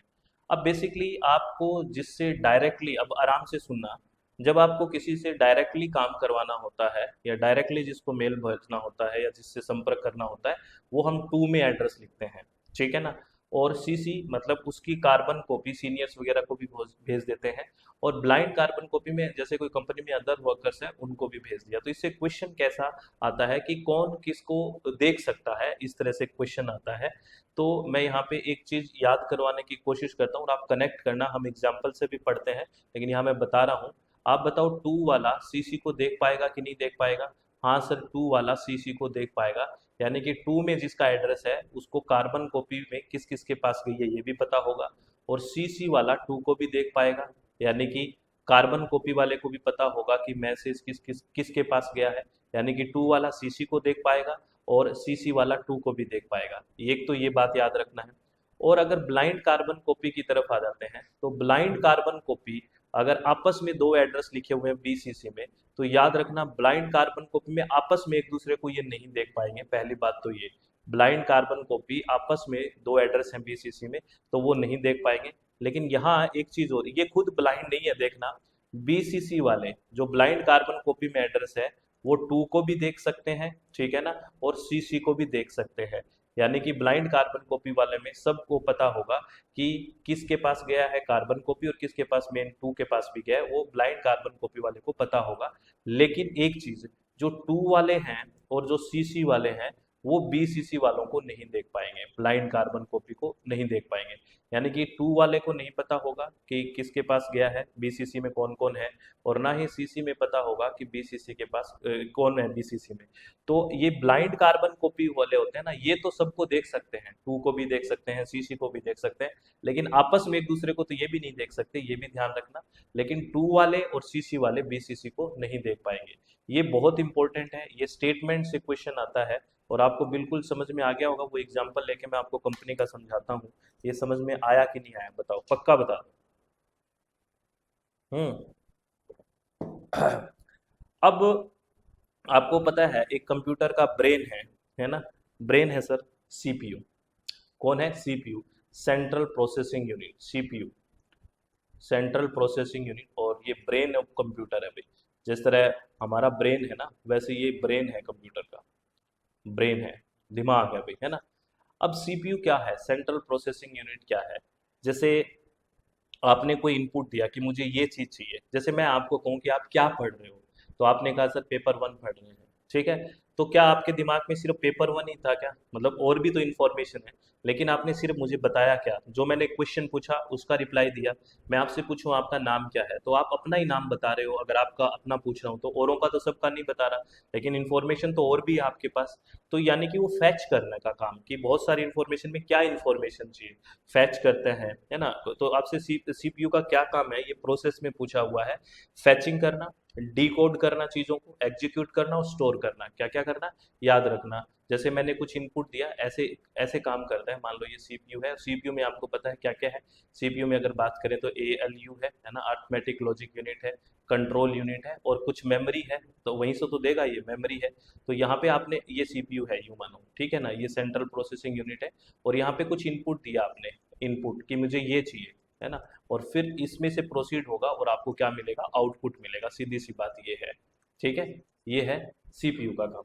अब बेसिकली आपको जिससे डायरेक्टली, अब आराम से सुनना, जब आपको किसी से डायरेक्टली काम करवाना होता है या डायरेक्टली जिसको मेल भेजना होता है या जिससे संपर्क करना होता है, वो हम टू में एड्रेस लिखते हैं, ठीक है ना। और सीसी मतलब उसकी कार्बन कॉपी सीनियर्स वगैरह को भी भेज देते हैं। और ब्लाइंड कार्बन कॉपी में जैसे कोई कंपनी में अदर वर्कर्स हैं उनको भी भेज दिया। तो इससे क्वेश्चन कैसा आता है कि कौन किसको देख सकता है, इस तरह से क्वेश्चन आता है। तो मैं यहाँ पे एक चीज याद करवाने की कोशिश करता हूँ और आप कनेक्ट करना, हम एग्जाम्पल से भी पढ़ते हैं लेकिन यहाँ मैं बता रहा हूँ। आप बताओ टू वाला सीसी को देख पाएगा कि नहीं देख पाएगा। हाँ सर, टू वाला सीसी को देख पाएगा, यानी कि टू में जिसका एड्रेस है उसको कार्बन कॉपी में किस किस के पास गई है ये भी पता होगा। और सीसी वाला टू को भी देख पाएगा, यानी कि कार्बन कॉपी वाले को भी पता होगा कि मैसेज किस किस किसके पास गया है, यानी कि टू वाला सीसी को देख पाएगा और सीसी वाला टू को भी देख पाएगा। एक तो ये बात याद रखना है। और अगर ब्लाइंड कार्बन कॉपी की तरफ आ जाते हैं, तो ब्लाइंड कार्बन कॉपी अगर आपस में दो एड्रेस लिखे हुए हैं बीसीसी में, तो याद रखना ब्लाइंड कार्बन कॉपी में आपस में एक दूसरे को ये नहीं देख पाएंगे। पहली बात तो ये, ब्लाइंड कार्बन कॉपी आपस में दो एड्रेस हैं बीसीसी में तो वो नहीं देख पाएंगे। लेकिन यहाँ एक चीज और, ये खुद ब्लाइंड नहीं है, देखना बीसीसी वाले जो ब्लाइंड कार्बन कॉपी में एड्रेस है वो टू को भी देख सकते हैं, ठीक है ना, और सीसी को भी देख सकते हैं। यानी कि ब्लाइंड कार्बन कॉपी वाले में सबको पता होगा कि किसके पास गया है कार्बन कॉपी और किसके पास मेन टू के पास भी गया है, वो ब्लाइंड कार्बन कॉपी वाले को पता होगा। लेकिन एक चीज, जो टू वाले हैं और जो सीसी वाले हैं वो बीसीसी वालों को नहीं देख पाएंगे, ब्लाइंड कार्बन कॉपी को नहीं देख पाएंगे। यानी कि टू वाले को नहीं पता होगा कि किसके पास गया है बीसीसी में कौन कौन है, और ना ही सीसी में पता होगा कि बीसीसी के पास कौन है बीसीसी में। तो ये ब्लाइंड कार्बन कॉपी वाले होते हैं ना, ये तो सबको देख सकते हैं, टू को भी देख सकते हैं, सीसी को भी देख सकते हैं, लेकिन आपस में एक दूसरे को तो ये भी नहीं देख सकते, ये भी ध्यान रखना। लेकिन टू वाले और सीसी वाले बीसीसी को नहीं देख पाएंगे। ये बहुत इंपॉर्टेंट है, ये स्टेटमेंट से क्वेश्चन आता है और आपको बिल्कुल समझ में आ गया होगा। वो एग्जाम्पल लेके मैं आपको कंपनी का समझाता हूँ, ये समझ में आया कि नहीं आया बताओ, पक्का बता दो। हम्म। अब आपको पता है एक कंप्यूटर का ब्रेन है ना, ब्रेन है सर सीपीयू। कौन है, CPU, central processing unit, CPU central processing unit. और ये ब्रेन ऑफ कंप्यूटर है भाई, जिस तरह हमारा ब्रेन है ना वैसे ये ब्रेन है कंप्यूटर का, ब्रेन है, दिमाग है भाई, है ना। अब सीपीयू क्या है, सेंट्रल प्रोसेसिंग यूनिट क्या है। जैसे आपने कोई इनपुट दिया कि मुझे ये चीज चाहिए, जैसे मैं आपको कहूँ कि आप क्या पढ़ रहे हो, तो आपने कहा सर पेपर वन पढ़ रहे हैं, ठीक है। तो क्या आपके दिमाग में सिर्फ पेपर वन ही था क्या, मतलब और भी तो इन्फॉर्मेशन है, लेकिन आपने सिर्फ मुझे बताया क्या, जो मैंने क्वेश्चन पूछा उसका रिप्लाई दिया। मैं आपसे पूछूं आपका नाम क्या है, तो आप अपना ही नाम बता रहे हो। अगर आपका अपना पूछ रहा हूँ तो औरों का तो सबका नहीं बता रहा, लेकिन इन्फॉर्मेशन तो और भी है आपके पास। तो यानी कि वो फैच करने का काम, कि बहुत सारी इन्फॉर्मेशन में क्या इन्फॉर्मेशन चाहिए, फैच करते हैं, है ना। तो आपसे सीपीयू का क्या काम है, ये प्रोसेस में पूछा हुआ है। फैचिंग करना, डिकोड करना, चीज़ों को एग्जीक्यूट करना और स्टोर करना, क्या क्या करना, याद रखना। जैसे मैंने कुछ इनपुट दिया, ऐसे ऐसे काम करता है। मान लो ये सीपीयू है, सीपीयू में आपको पता है क्या क्या है। सीपीयू में अगर बात करें तो एएलयू है ना, अरिथमेटिक लॉजिक यूनिट है, कंट्रोल यूनिट है और कुछ मेमोरी है। तो वहीं से तो देगा, ये मेमोरी है। तो यहाँ पे आपने ये सीपीयू है यूं मानो, ठीक है ना, ये सेंट्रल प्रोसेसिंग यूनिट है। और यहाँ पे कुछ इनपुट दिया आपने, इनपुट कि मुझे ये चाहिए, है ना। और फिर इसमें से प्रोसीड होगा और आपको क्या मिलेगा, आउटपुट मिलेगा, सीधी सी बात ये है, ठीक है। ये है सीपीयू का काम।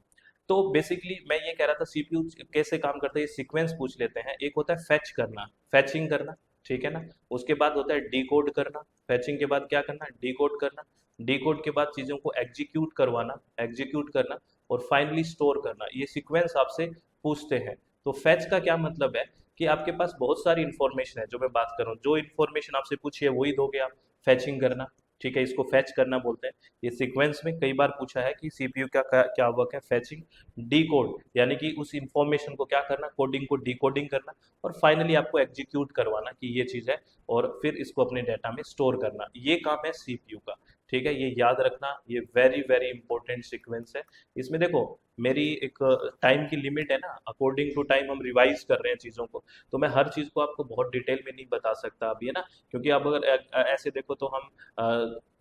तो बेसिकली मैं ये कह रहा था सीपीयू कैसे काम करता है, ये सीक्वेंस पूछ लेते हैं। एक होता है फैच करना, फैचिंग करना, ठीक है ना। उसके बाद होता है डिकोड करना, फैचिंग के बाद क्या करना, डिकोड करना, डिकोड के बाद चीज़ों को एग्जीक्यूट करवाना, एग्जीक्यूट करना, और फाइनली स्टोर करना। ये सीक्वेंस आपसे पूछते हैं। तो फैच का क्या मतलब है कि आपके पास बहुत सारी इंफॉर्मेशन है, जो मैं बात कर रहा हूँ, जो इंफॉर्मेशन आपसे पूछी है वही दोगे आप, फैचिंग करना, ठीक है, इसको फैच करना बोलते हैं। ये सीक्वेंस में कई बार पूछा है कि सीपीयू का क्या वर्क है, फैचिंग, डिकोड, यानी कि उस इंफॉर्मेशन को क्या करना, कोडिंग को डिकोडिंग करना, और फाइनली आपको एग्जीक्यूट करवाना कि ये चीज़ है, और फिर इसको अपने डाटा में स्टोर करना। ये काम है सीपीयू का, ठीक है, ये याद रखना, ये वेरी वेरी इंपॉर्टेंट सीक्वेंस है। इसमें देखो, मेरी एक टाइम की लिमिट है ना, अकॉर्डिंग टू टाइम हम रिवाइज कर रहे हैं चीज़ों को, तो मैं हर चीज़ को आपको बहुत डिटेल में नहीं बता सकता अभी, है ना, क्योंकि आप अगर ऐसे देखो तो हम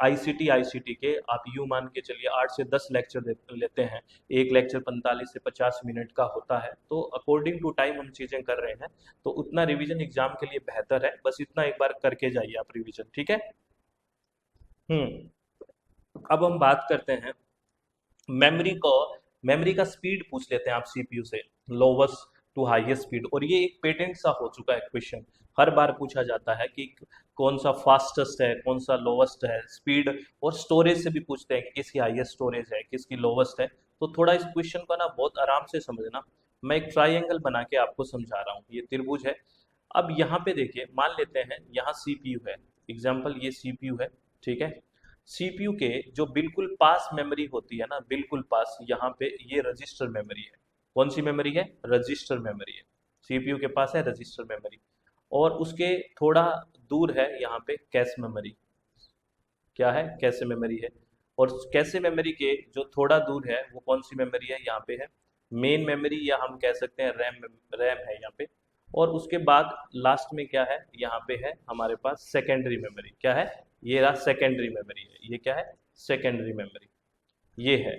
आईसीटी के आप यूँ मान के चलिए 8 से 10 लेक्चर लेते हैं, एक लेक्चर 45 से 50 मिनट का होता है, तो अकॉर्डिंग टू टाइम हम चीज़ें कर रहे हैं, तो उतना रिवीजन एग्जाम के लिए बेहतर है, बस इतना एक बार करके जाइए आप रिवीजन, ठीक है। अब हम बात करते हैं मेमोरी को, मेमोरी का स्पीड पूछ लेते हैं आप सीपीयू से, लोवेस्ट टू हाईएस्ट स्पीड, और ये एक पेटेंट सा हो चुका है क्वेश्चन, हर बार पूछा जाता है कि कौन सा फास्टेस्ट है, कौन सा लोवेस्ट है स्पीड, और स्टोरेज से भी पूछते हैं कि किसकी हाईएस्ट स्टोरेज है, किसकी लोवेस्ट है। तो थोड़ा इस क्वेश्चन को ना बहुत आराम से समझना, मैं एक ट्राइंगल बना के आपको समझा रहा हूँ, ये त्रिभुज है। अब यहाँ पे देखिए, मान लेते हैं यहाँ सीपीयू है, एग्जाम्पल ये सीपीयू है, ठीक है। सीपीयू के जो बिल्कुल पास मेमोरी होती है ना, बिल्कुल पास, यहाँ पे ये रजिस्टर मेमोरी है। कौन सी मेमोरी है, रजिस्टर मेमोरी है, सीपीयू के पास है रजिस्टर मेमोरी। और उसके थोड़ा दूर है यहाँ पे कैश मेमोरी, क्या है, कैश मेमोरी है। और कैश मेमोरी के जो थोड़ा दूर है वो कौन सी मेमोरी है, यहाँ पे है मेन मेमोरी, या हम कह सकते हैं रैम, रैम है यहाँ पे। और उसके बाद लास्ट में क्या है, यहाँ पे है हमारे पास सेकेंडरी मेमोरी, क्या है, ये रहा सेकेंडरी मेमोरी है, ये क्या है, सेकेंडरी मेमोरी, ये है।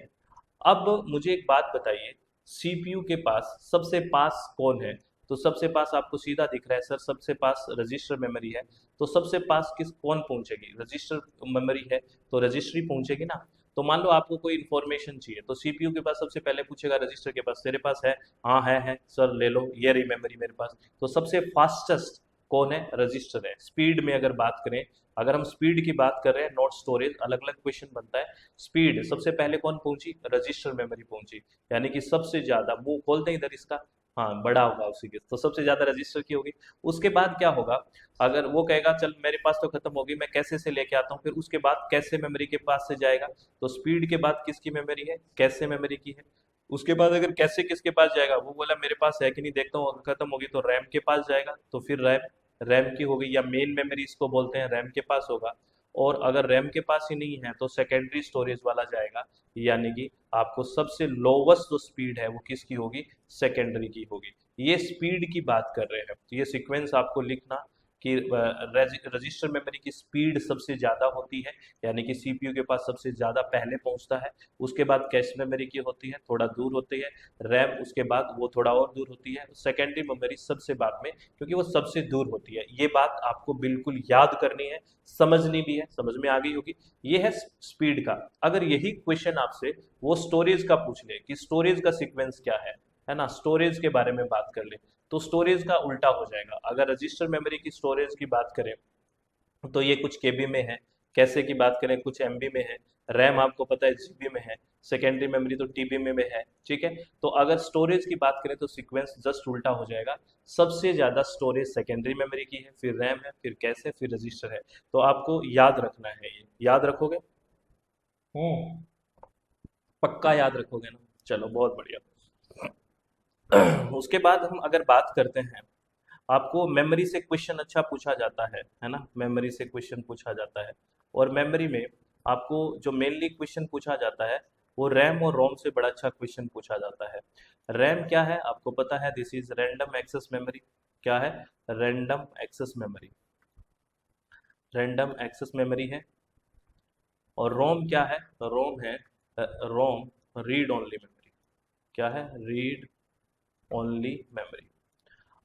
अब मुझे एक बात बताइए, सीपीयू के पास सबसे पास कौन है, तो सबसे पास आपको सीधा दिख रहा है सर, सबसे पास रजिस्टर मेमोरी है, तो सबसे पास किस कौन पहुंचेगी, रजिस्टर मेमोरी है, तो रजिस्ट्री पहुंचेगी ना। तो मान लो आपको कोई इन्फॉर्मेशन चाहिए, तो सीपीयू के पास सबसे पहले पूछेगा रजिस्टर के पास, तेरे पास है, हाँ है सर ले लो, ये रही मेमोरी मेरे पास। तो सबसे फास्टेस्ट कौन है, रजिस्टर है। स्पीड में अगर बात करें, अगर हम स्पीड की बात कर रहे हैं, नॉट स्टोरेज, अलग अलग क्वेश्चन बनता है। स्पीड सबसे पहले कौन पहुंची, रजिस्टर मेमोरी पहुंची, यानी कि सबसे ज्यादा, मुंह खोलते हैं इधर इसका, हाँ बड़ा होगा उसी के, तो सबसे ज्यादा रजिस्टर की होगी। उसके बाद क्या होगा, अगर वो कहेगा चल मेरे पास तो खत्म होगी, मैं कैसे से लेके आता हूँ, फिर उसके बाद कैसे मेमोरी के पास से जाएगा, तो स्पीड के बाद किसकी मेमोरी है, कैसे मेमोरी की है। उसके बाद अगर कैसे किसके पास जाएगा, वो बोला मेरे पास है कि नहीं देखता हूँ, अगर खत्म होगी तो रैम के पास जाएगा, तो फिर रैम, रैम की होगी, या मेन मेमोरी इसको बोलते हैं, रैम के पास होगा। और अगर रैम के पास ही नहीं है तो सेकेंडरी स्टोरेज वाला जाएगा, यानी कि आपको सबसे लोवेस्ट जो स्पीड है वो किसकी होगी, सेकेंडरी की होगी। ये स्पीड की बात कर रहे हैं, तो ये सीक्वेंस आपको लिखना कि रजिस्टर मेमोरी की स्पीड सबसे ज़्यादा होती है, यानी कि सीपीयू के पास सबसे ज़्यादा पहले पहुंचता है। उसके बाद कैश मेमोरी की होती है, थोड़ा दूर होती है, रैम उसके बाद वो थोड़ा और दूर होती है, सेकेंडरी मेमोरी सबसे बाद में, क्योंकि वो सबसे दूर होती है। ये बात आपको बिल्कुल याद करनी है, समझनी भी है, समझ में आ गई होगी। ये है स्पीड का। अगर यही क्वेश्चन आपसे वो स्टोरेज का पूछ ले कि स्टोरेज का सीक्वेंस क्या है ना, स्टोरेज के बारे में बात कर ले, तो स्टोरेज का उल्टा हो जाएगा। अगर रजिस्टर मेमोरी की स्टोरेज की बात करें तो ये कुछ केबी में है, कैसे की बात करें कुछ एमबी में है, रैम आपको पता है जीबी में है, सेकेंडरी मेमोरी तो टीबी में है, ठीक है। तो अगर स्टोरेज की बात करें तो सीक्वेंस जस्ट उल्टा हो जाएगा, सबसे ज्यादा स्टोरेज सेकेंडरी मेमोरी की है, फिर रैम है, फिर कैश है, फिर रजिस्टर है। तो आपको याद रखना है, ये याद रखोगे, पक्का याद रखोगे ना, चलो बहुत बढ़िया। उसके बाद हम अगर बात करते हैं, आपको मेमोरी से क्वेश्चन अच्छा पूछा जाता है ना, मेमोरी से क्वेश्चन पूछा जाता है। और मेमोरी में आपको जो मेनली क्वेश्चन पूछा जाता है वो रैम और रोम से बड़ा अच्छा क्वेश्चन पूछा जाता है। रैम क्या है आपको पता है, this is random access memory, क्या है, random access memory, random access memory है। और रोम क्या है, रोम है, रोम रीड ओनली मेमोरी, क्या है, रीड ओनली मेमोरी।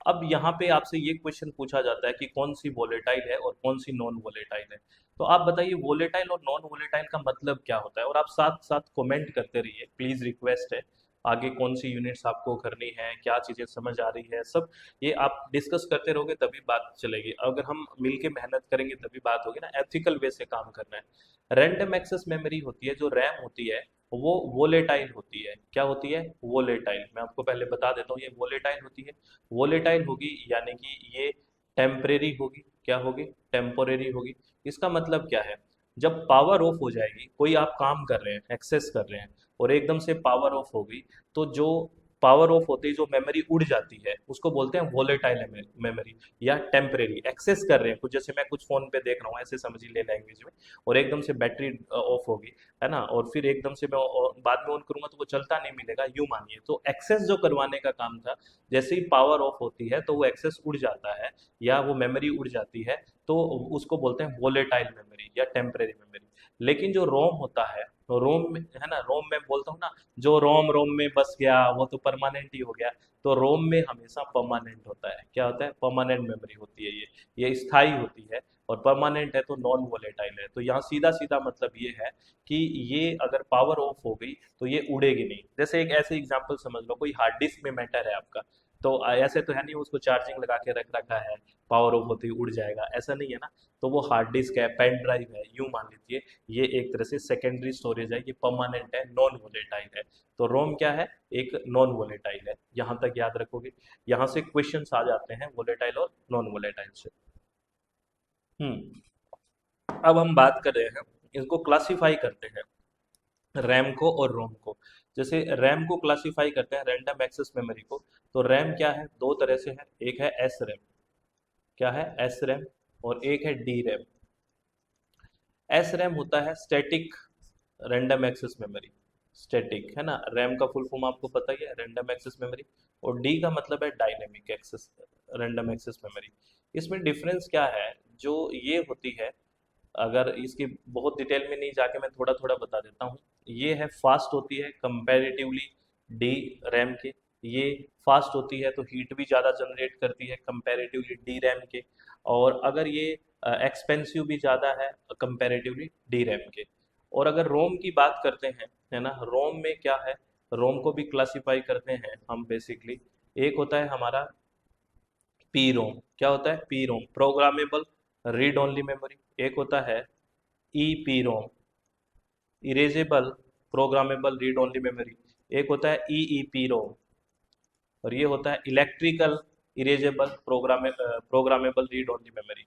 अब यहाँ पे आपसे ये क्वेश्चन पूछा जाता है कि कौन सी वोलेटाइल है और कौन सी नॉन वोलेटाइल है। तो आप बताइए वोलेटाइल और नॉन वोलेटाइल का मतलब क्या होता है, और आप साथ साथ कमेंट करते रहिए प्लीज, रिक्वेस्ट है। आगे कौन सी यूनिट्स आपको करनी है, क्या चीज़ें समझ आ रही है, सब ये आप डिस्कस करते रहोगे तभी बात चलेगी। अगर हम मिलके मेहनत करेंगे तभी बात होगी ना, एथिकल वे से काम करना है। रैंडम एक्सेस मेमोरी होती है, जो रैम होती है वो वोलेटाइल होती है। क्या होती है? वोलेटाइल। मैं आपको पहले बता देता हूँ, ये वोलेटाइल होती है। वोलेटाइल होगी यानी कि ये टेम्परेरी होगी। क्या होगी? टेम्पोरेरी होगी। इसका मतलब क्या है? जब पावर ऑफ हो जाएगी, कोई आप काम कर रहे हैं, एक्सेस कर रहे हैं, और एकदम से पावर ऑफ हो गई, तो जो पावर ऑफ होते ही जो मेमोरी उड़ जाती है उसको बोलते हैं वोलेटाइल मेमोरी या टेम्परेरी। एक्सेस कर रहे हैं कुछ, जैसे मैं कुछ फोन पे देख रहा हूँ, ऐसे समझिए लैंग्वेज में, और एकदम से बैटरी ऑफ होगी, है ना, और फिर एकदम से मैं बाद में ऑन करूंगा तो वो चलता नहीं मिलेगा, यूं मानिए। तो एक्सेस जो करवाने का काम था, जैसे ही पावर ऑफ होती है तो वो एक्सेस उड़ जाता है या वो मेमोरी उड़ जाती है, तो उसको बोलते हैं वोलेटाइल मेमोरी या टेम्परेरी मेमोरी। लेकिन जो रोम होता है, तो रोम में है ना, रोम में बोलता हूँ ना, जो रोम रोम में बस गया वो तो परमानेंट ही हो गया। तो रोम में हमेशा परमानेंट होता है। क्या होता है? परमानेंट मेमोरी होती है ये स्थायी होती है। और परमानेंट है तो नॉन वोलेटाइल है। तो यहाँ सीधा सीधा मतलब ये है कि ये अगर पावर ऑफ हो गई तो ये उड़ेगी नहीं। जैसे एक ऐसे एग्जांपल समझ लो, कोई हार्ड डिस्क में मैटर है आपका, तो ऐसे तो है नहीं उसको चार्जिंग लगा के रख रखा है, पावर ऑफ होते ही उड़ जाएगा, ऐसा नहीं है ना। तो वो हार्ड डिस्क है, पेन ड्राइव है, यूं मान लीजिए, ये एक तरह से सेकेंडरी स्टोरेज है, ये परमानेंट है, नॉन वोलेटाइल है। तो रोम क्या है? एक नॉन वोलेटाइल है। यहाँ तक याद रखोगे। यहाँ से क्वेश्चंस आ जाते हैं वोलेटाइल और नॉन वोलेटाइल से। हम्म। अब हम बात कर रहे हैं, इसको क्लासिफाई करते हैं, रैम को और रोम को। जैसे रैम को क्लासिफाई करते हैं, रैंडम एक्सेस मेमोरी को, तो रैम क्या है? दो तरह से है। एक है एस रैम। क्या है? S RAM. और एक है डी रैम। एस रैम होता है static random access memory. Static है ना, रैम का फुल फॉर्म आपको पता ही है, रैंडम एक्सेस मेमोरी। और डी का मतलब है dynamic access, random access memory. इसमें डिफरेंस क्या है? जो ये होती है, अगर इसकी बहुत डिटेल में नहीं जाके मैं थोड़ा थोड़ा बता देता हूँ। ये है फास्ट होती है कंपैरेटिवली डी रैम के। ये फास्ट होती है तो हीट भी ज़्यादा जनरेट करती है कंपैरेटिवली डी रैम के। और अगर ये एक्सपेंसिव भी ज़्यादा है कंपैरेटिवली डी रैम के। और अगर रोम की बात करते हैं, है ना, रोम में क्या है? रोम को भी क्लासिफाई करते हैं हम बेसिकली। एक होता है हमारा पी रोम। क्या होता है? P ROM, programmable read only memory. एक होता है E P ROM, erasable programmable read only memory. एक होता है ई ई पी रोम, और ये होता है electrical erasable programmable read only memory.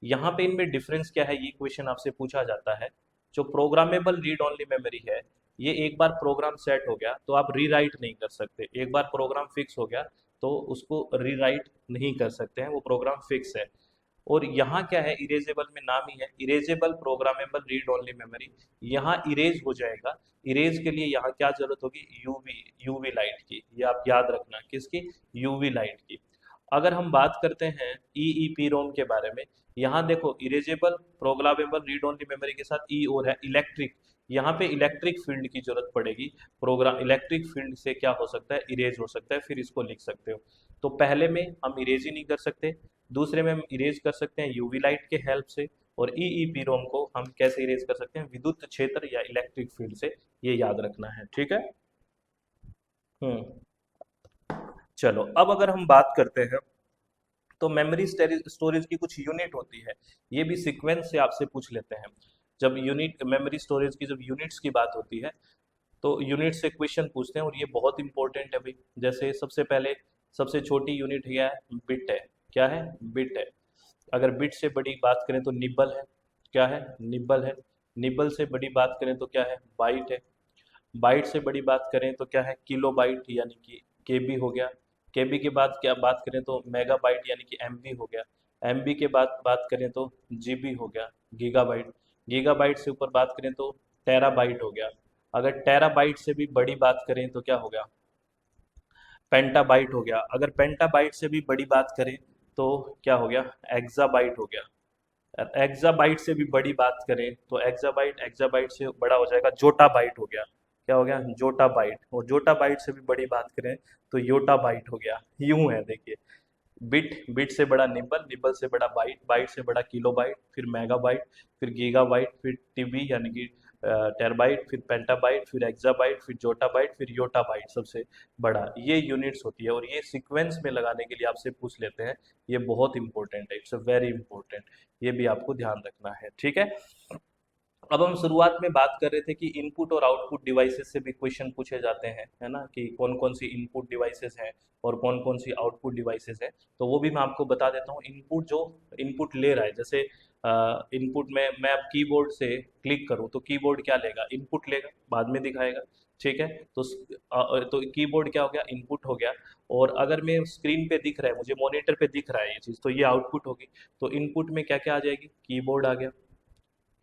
यहाँ पे इनमें डिफरेंस क्या है, ये क्वेश्चन आपसे पूछा जाता है। जो प्रोग्रामेबल रीड ओनली मेमोरी है, ये एक बार प्रोग्राम सेट हो गया तो आप रीराइट नहीं कर सकते। एक बार प्रोग्राम फिक्स हो गया तो उसको रीराइट नहीं कर सकते हैं, वो प्रोग्राम फिक्स है। और यहाँ क्या है, इरेजेबल में नाम ही है, erasable programmable read only memory. यहाँ इरेज हो जाएगा। इरेज के लिए यहाँ क्या जरूरत होगी? यूवी, यूवी लाइट की। ये आप याद रखना, किसकी? यूवी लाइट की। अगर हम बात करते हैं ईईपी रोम के बारे में, यहाँ देखो, erasable programmable read only memory के साथ ई और है इलेक्ट्रिक। यहाँ पे इलेक्ट्रिक फील्ड की जरूरत पड़ेगी। प्रोग्राम इलेक्ट्रिक फील्ड से क्या हो सकता है? इरेज हो सकता है, फिर इसको लिख सकते हो। तो पहले में हम इरेज ही नहीं कर सकते, दूसरे में हम इरेज कर सकते हैं यूवी लाइट के हेल्प से। और ईईपी रोम को हम कैसे इरेज कर सकते हैं? विद्युत क्षेत्र या इलेक्ट्रिक फील्ड से। ये याद रखना है, ठीक है। हम्म। चलो, अब अगर हम बात करते हैं, तो मेमोरी स्टोरेज की कुछ यूनिट होती है। ये भी सीक्वेंस से आपसे पूछ लेते हैं। जब यूनिट मेमोरी स्टोरेज की जब यूनिट्स की बात होती है, तो यूनिट से क्वेश्चन पूछते हैं, और ये बहुत इंपॉर्टेंट है भाई। जैसे सबसे पहले, सबसे छोटी यूनिट क्या है? बिट है। क्या है? बिट है। अगर बिट से बड़ी बात करें तो निबल है। क्या है? निबल है। निबल से बड़ी बात करें तो क्या है? बाइट है। बाइट से बड़ी बात करें तो क्या है? किलो बाइट यानी कि केबी हो गया। केबी के बाद क्या बात करें तो मेगा बाइट यानी कि एमबी हो गया। एमबी के बाद बात करें तो जीबी हो गया, गीगाबाइट। गीगाबाइट से ऊपर बात करें तो टेराबाइट हो गया। अगर टेराबाइट से भी बड़ी बात करें तो क्या हो गया? पेंटाबाइट हो गया। अगर पेंटाबाइट से भी बड़ी बात करें तो क्या हो गया? एक्साबाइट हो गया। एक्साबाइट से भी बड़ी बात करें तो एक्साबाइट, एक्साबाइट से बड़ा हो जाएगा जोटा बाइट हो गया। क्या हो गया? जोटा बाइट। और जोटा बाइट से भी बड़ी बात करें तो योटा बाइट हो गया। यूं है देखिए, बिट, बिट से बड़ा निबल, निबल से बड़ा बाइट, बाइट से बड़ा किलोबाइट, फिर मेगाबाइट, फिर गीगाबाइट, फिर टीबी यानी कि टेराबाइट, फिर पेंटाबाइट, फिर एक्साबाइट, फिर जोटाबाइट, फिर योटाबाइट सबसे बड़ा। ये यूनिट्स होती है और ये सीक्वेंस में लगाने के लिए आपसे पूछ लेते हैं। ये बहुत इंपॉर्टेंट है, इट्स अ वेरी इंपॉर्टेंट। ये भी आपको ध्यान रखना है, ठीक है। अब हम शुरुआत में बात कर रहे थे कि इनपुट और आउटपुट डिवाइसेस से भी क्वेश्चन पूछे जाते हैं, है ना, कि कौन कौन सी इनपुट डिवाइसेस हैं और कौन कौन सी आउटपुट डिवाइसेस हैं। तो वो भी मैं आपको बता देता हूँ। इनपुट जो इनपुट ले रहा है, जैसे इनपुट में मैं अब कीबोर्ड से क्लिक करूँ तो कीबोर्ड क्या लेगा, इनपुट लेगा, बाद में दिखाएगा, ठीक है। तो तो कीबोर्ड क्या हो गया, इनपुट हो गया। और अगर मैं स्क्रीन पे दिख रहा है, मुझे मॉनिटर पे दिख रहा है ये चीज़, तो ये आउटपुट होगी। तो इनपुट में क्या क्या आ जाएगी, कीबोर्ड आ गया,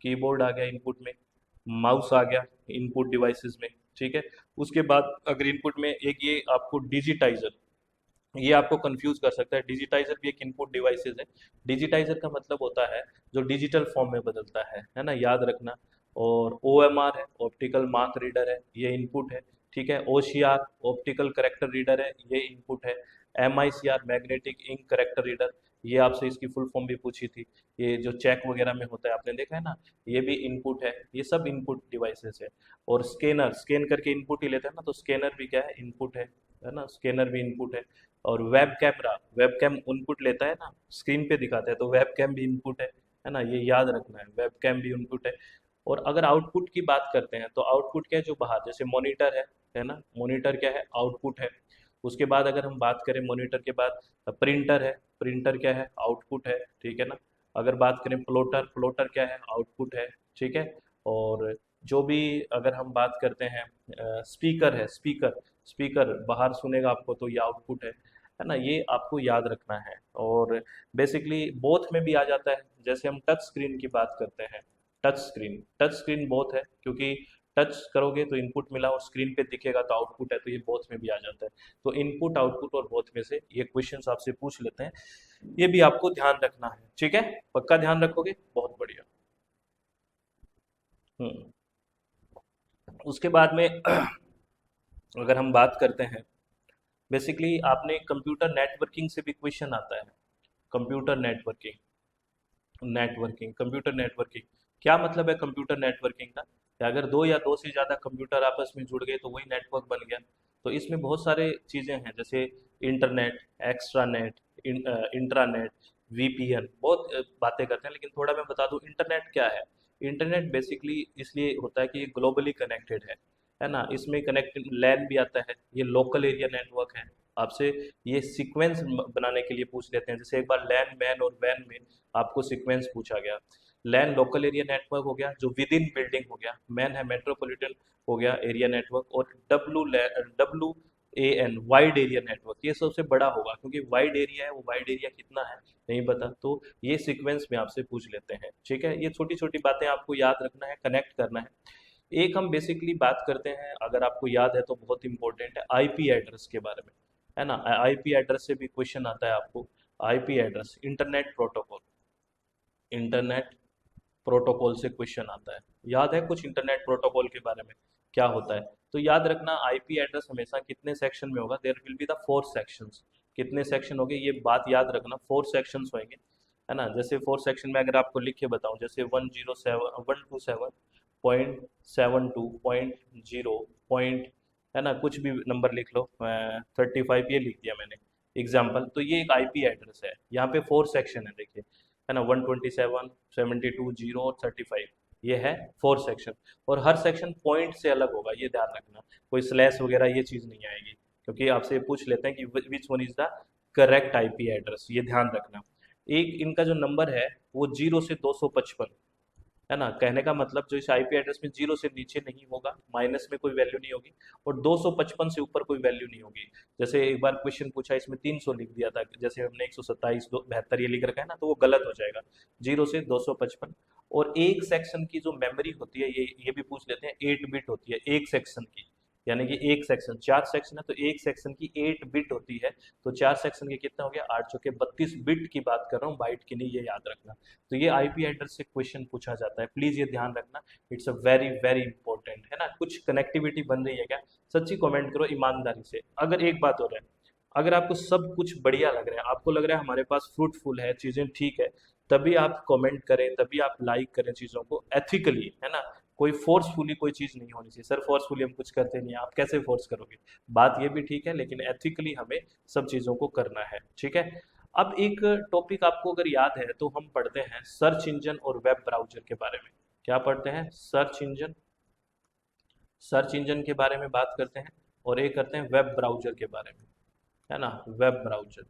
कीबोर्ड आ गया इनपुट में, माउस आ गया इनपुट डिवाइसेस में, ठीक है। उसके बाद अगर इनपुट में एक ये आपको डिजिटाइजर, ये आपको कंफ्यूज कर सकता है। डिजिटाइजर भी एक इनपुट डिवाइसेस है। डिजिटाइजर का मतलब होता है जो डिजिटल फॉर्म में बदलता है ना, याद रखना। और OMR है, ऑप्टिकल मार्क रीडर है, ये इनपुट है, ठीक है। OCR, ऑप्टिकल करेक्टर रीडर है, ये इनपुट है। MICR, magnetic ink character reader, ये आपसे इसकी फुल फॉर्म भी पूछी थी। ये जो चेक वगैरह में होता है, आपने देखा है ना, ये भी इनपुट है। ये सब इनपुट डिवाइसेस है। और स्कैनर, स्कैन करके इनपुट ही लेते हैं ना, तो स्कैनर भी क्या है, इनपुट है ना, स्कैनर भी इनपुट है। और web camera, web cam input लेता है ना, स्क्रीन पे दिखाता है, तो वेब कैम भी इनपुट है ना, ये याद रखना है, वेब कैम भी इनपुट है। और अगर आउटपुट की बात करते हैं तो आउटपुट क्या है, जो बाहर, जैसे मॉनिटर है ना, मॉनिटर क्या है, आउटपुट है। उसके बाद अगर हम बात करें मॉनिटर के बाद, प्रिंटर है, प्रिंटर क्या है, आउटपुट है, ठीक है ना। अगर बात करें प्लॉटर, प्लॉटर क्या है, आउटपुट है, ठीक है। और जो भी अगर हम बात करते हैं, स्पीकर है, स्पीकर, स्पीकर बाहर सुनेगा आपको, तो ये आउटपुट है ना, ये आपको याद रखना है। और बेसिकली बोथ में भी आ जाता है। जैसे हम टच स्क्रीन की बात करते हैं, touch screen, touch screen both है, क्योंकि टच करोगे तो इनपुट मिला और स्क्रीन पे दिखेगा तो आउटपुट है, तो ये बोथ में भी आ जाता है। तो इनपुट, आउटपुट और बोथ में से ये क्वेश्चंस आपसे पूछ लेते हैं। ये भी आपको ध्यान रखना है, ठीक है। पक्का ध्यान रखोगे, बहुत बढ़िया। हम्म। उसके बाद में अगर हम बात करते हैं, बेसिकली आपने कंप्यूटर नेटवर्किंग से भी क्वेश्चन आता है। Computer networking, networking, computer networking, क्या मतलब है कंप्यूटर नेटवर्किंग का, कि अगर दो या दो से ज़्यादा कंप्यूटर आपस में जुड़ गए तो वही नेटवर्क बन गया। तो इसमें बहुत सारे चीज़ें हैं, जैसे इंटरनेट, एक्स्ट्रानेट, इंट्रानेट, VPN, बहुत बातें करते हैं, लेकिन थोड़ा मैं बता दूं इंटरनेट क्या है। इंटरनेट बेसिकली इसलिए होता है कि ये ग्लोबली कनेक्टेड है ना। इसमें कनेक्टेड लैन भी आता है, ये लोकल एरिया नेटवर्क है। आपसे ये सीक्वेंस बनाने के लिए पूछ लेते हैं, जैसे एक बार लैन, मैन और वैन में आपको सीक्वेंस पूछा गया। लैन लोकल एरिया नेटवर्क हो गया, जो विद इन बिल्डिंग हो गया। मैन है मेट्रोपॉलिटन हो गया एरिया नेटवर्क। और WAN, वाइड एरिया नेटवर्क, ये सबसे बड़ा होगा, क्योंकि वाइड एरिया है, वो वाइड एरिया कितना है नहीं पता, तो ये सीक्वेंस में आपसे पूछ लेते हैं, ठीक है। ये छोटी छोटी बातें आपको याद रखना है, कनेक्ट करना है। एक हम बेसिकली बात करते हैं, अगर आपको याद है तो बहुत इंपॉर्टेंट है, IP एड्रेस के बारे में, है ना। IP एड्रेस से भी क्वेश्चन आता है आपको। IP address, internet protocol, internet protocol से क्वेश्चन आता है। याद है कुछ इंटरनेट प्रोटोकॉल के बारे में, क्या होता है। तो याद रखना, IP एड्रेस हमेशा कितने सेक्शन में होगा, there will be the 4 sections. कितने सेक्शन होंगे, ये बात याद रखना, 4 सेक्शंस होंगे, है ना। जैसे 4 सेक्शन में अगर आपको लिख के बताऊं, जैसे 127 पॉइंट, है ना, कुछ भी नंबर लिख लो, 35 ये लिख दिया मैंने एग्जाम्पल, तो ये एक IP एड्रेस है। यहाँ पे 4 सेक्शन है, देखिए, है ना, 127, 72, 0 और 35, ये है 4 सेक्शन। और हर सेक्शन पॉइंट से अलग होगा, ये ध्यान रखना, कोई स्लैश वगैरह ये चीज़ नहीं आएगी, क्योंकि आपसे पूछ लेते हैं कि which one is the correct IP address, ये ध्यान रखना। एक इनका जो नंबर है वो 0 से 255, है ना। कहने का मतलब जो इस IP एड्रेस में 0 से नीचे नहीं होगा, माइनस में कोई वैल्यू नहीं होगी, और 255 से ऊपर कोई वैल्यू नहीं होगी। जैसे एक बार क्वेश्चन पूछा, इसमें 300 लिख दिया था, जैसे हमने 127, 72 ये लिख रखा है ना, तो वो गलत हो जाएगा, 0 से 255। और एक सेक्शन की जो मेमोरी होती है, ये भी पूछ लेते हैं, 8 बिट होती है एक सेक्शन की, यानी कि एक सेक्शन, 4 सेक्शन है तो एक सेक्शन की 8 बिट होती है। तो 4 सेक्शन के कितना हो गया, 8 चौके 32 बिट की बात कर रहा हूँ, बाइट की नहीं, ये याद रखना। तो ये IP एड्रेस से क्वेश्चन पूछा जाता है, प्लीज ये ध्यान रखना, it's a very very important, है ना। कुछ कनेक्टिविटी बन रही है क्या, सच्ची कमेंट करो ईमानदारी से। अगर एक बात हो रहा है, अगर आपको सब कुछ बढ़िया लग रहा है, आपको लग रहा है हमारे पास फ्रूटफुल है, चीजें ठीक है, तभी आप कमेंट करें, तभी आप लाइक करें चीजों को एथिकली, है ना। कोई फोर्सफुली कोई चीज नहीं होनी चाहिए। सर फोर्सफुली हम कुछ करते नहीं हैं, आप कैसे फोर्स करोगे? बात ये भी ठीक है, लेकिन एथिकली हमें सब चीजों को करना है, ठीक है। अब एक टॉपिक आपको अगर याद है तो हम पढ़ते हैं सर्च इंजन और वेब ब्राउजर के बारे में। क्या पढ़ते हैं? सर्च इंजन के बारे में बात करते हैं, और एक करते हैं वेब ब्राउजर के बारे में, है ना, वेब ब्राउजर।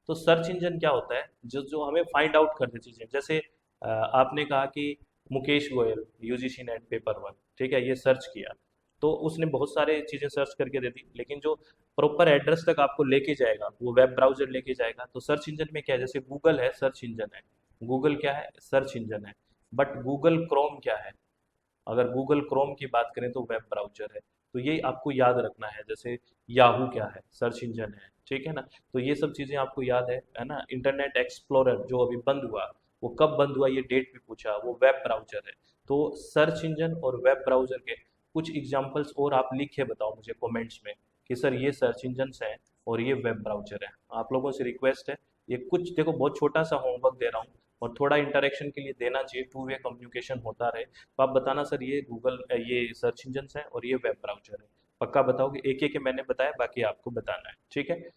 तो सर्च इंजन क्या होता है? जो जो हमें फाइंड आउट करते चीजें, जैसे आपने कहा कि Mukesh Goyal UGC net paper one, ठीक है, ये सर्च किया, तो उसने बहुत सारे चीजें सर्च करके दे दी, लेकिन जो प्रॉपर एड्रेस तक आपको लेके जाएगा वो वेब ब्राउजर लेके जाएगा। तो सर्च इंजन में क्या है? जैसे गूगल है, सर्च इंजन है। गूगल क्या है? सर्च इंजन है। बट गूगल क्रोम क्या है? अगर गूगल क्रोम की बात करें तो वेब ब्राउजर है। तो ये आपको याद रखना है। जैसे याहू क्या है? सर्च इंजन है, ठीक है ना। तो ये सब चीज़ें आपको याद है ना। इंटरनेट एक्सप्लोरर जो अभी बंद हुआ, वो कब बंद हुआ ये डेट भी पूछा, वो वेब ब्राउजर है। तो सर्च इंजन और वेब ब्राउजर के कुछ एग्जांपल्स और आप लिख के बताओ मुझे कमेंट्स में कि सर ये सर्च इंजन है और ये वेब ब्राउजर है। आप लोगों से रिक्वेस्ट है, ये कुछ देखो बहुत छोटा सा होमवर्क दे रहा हूँ, और थोड़ा इंटरेक्शन के लिए देना चाहिए, टू वे कम्युनिकेशन होता रहे। तो आप बताना सर ये गूगल, ये सर्च इंजन है और ये वेब ब्राउजर है। पक्का बताओगे? एक एक मैंने बताया, बाकी आपको बताना है, ठीक है।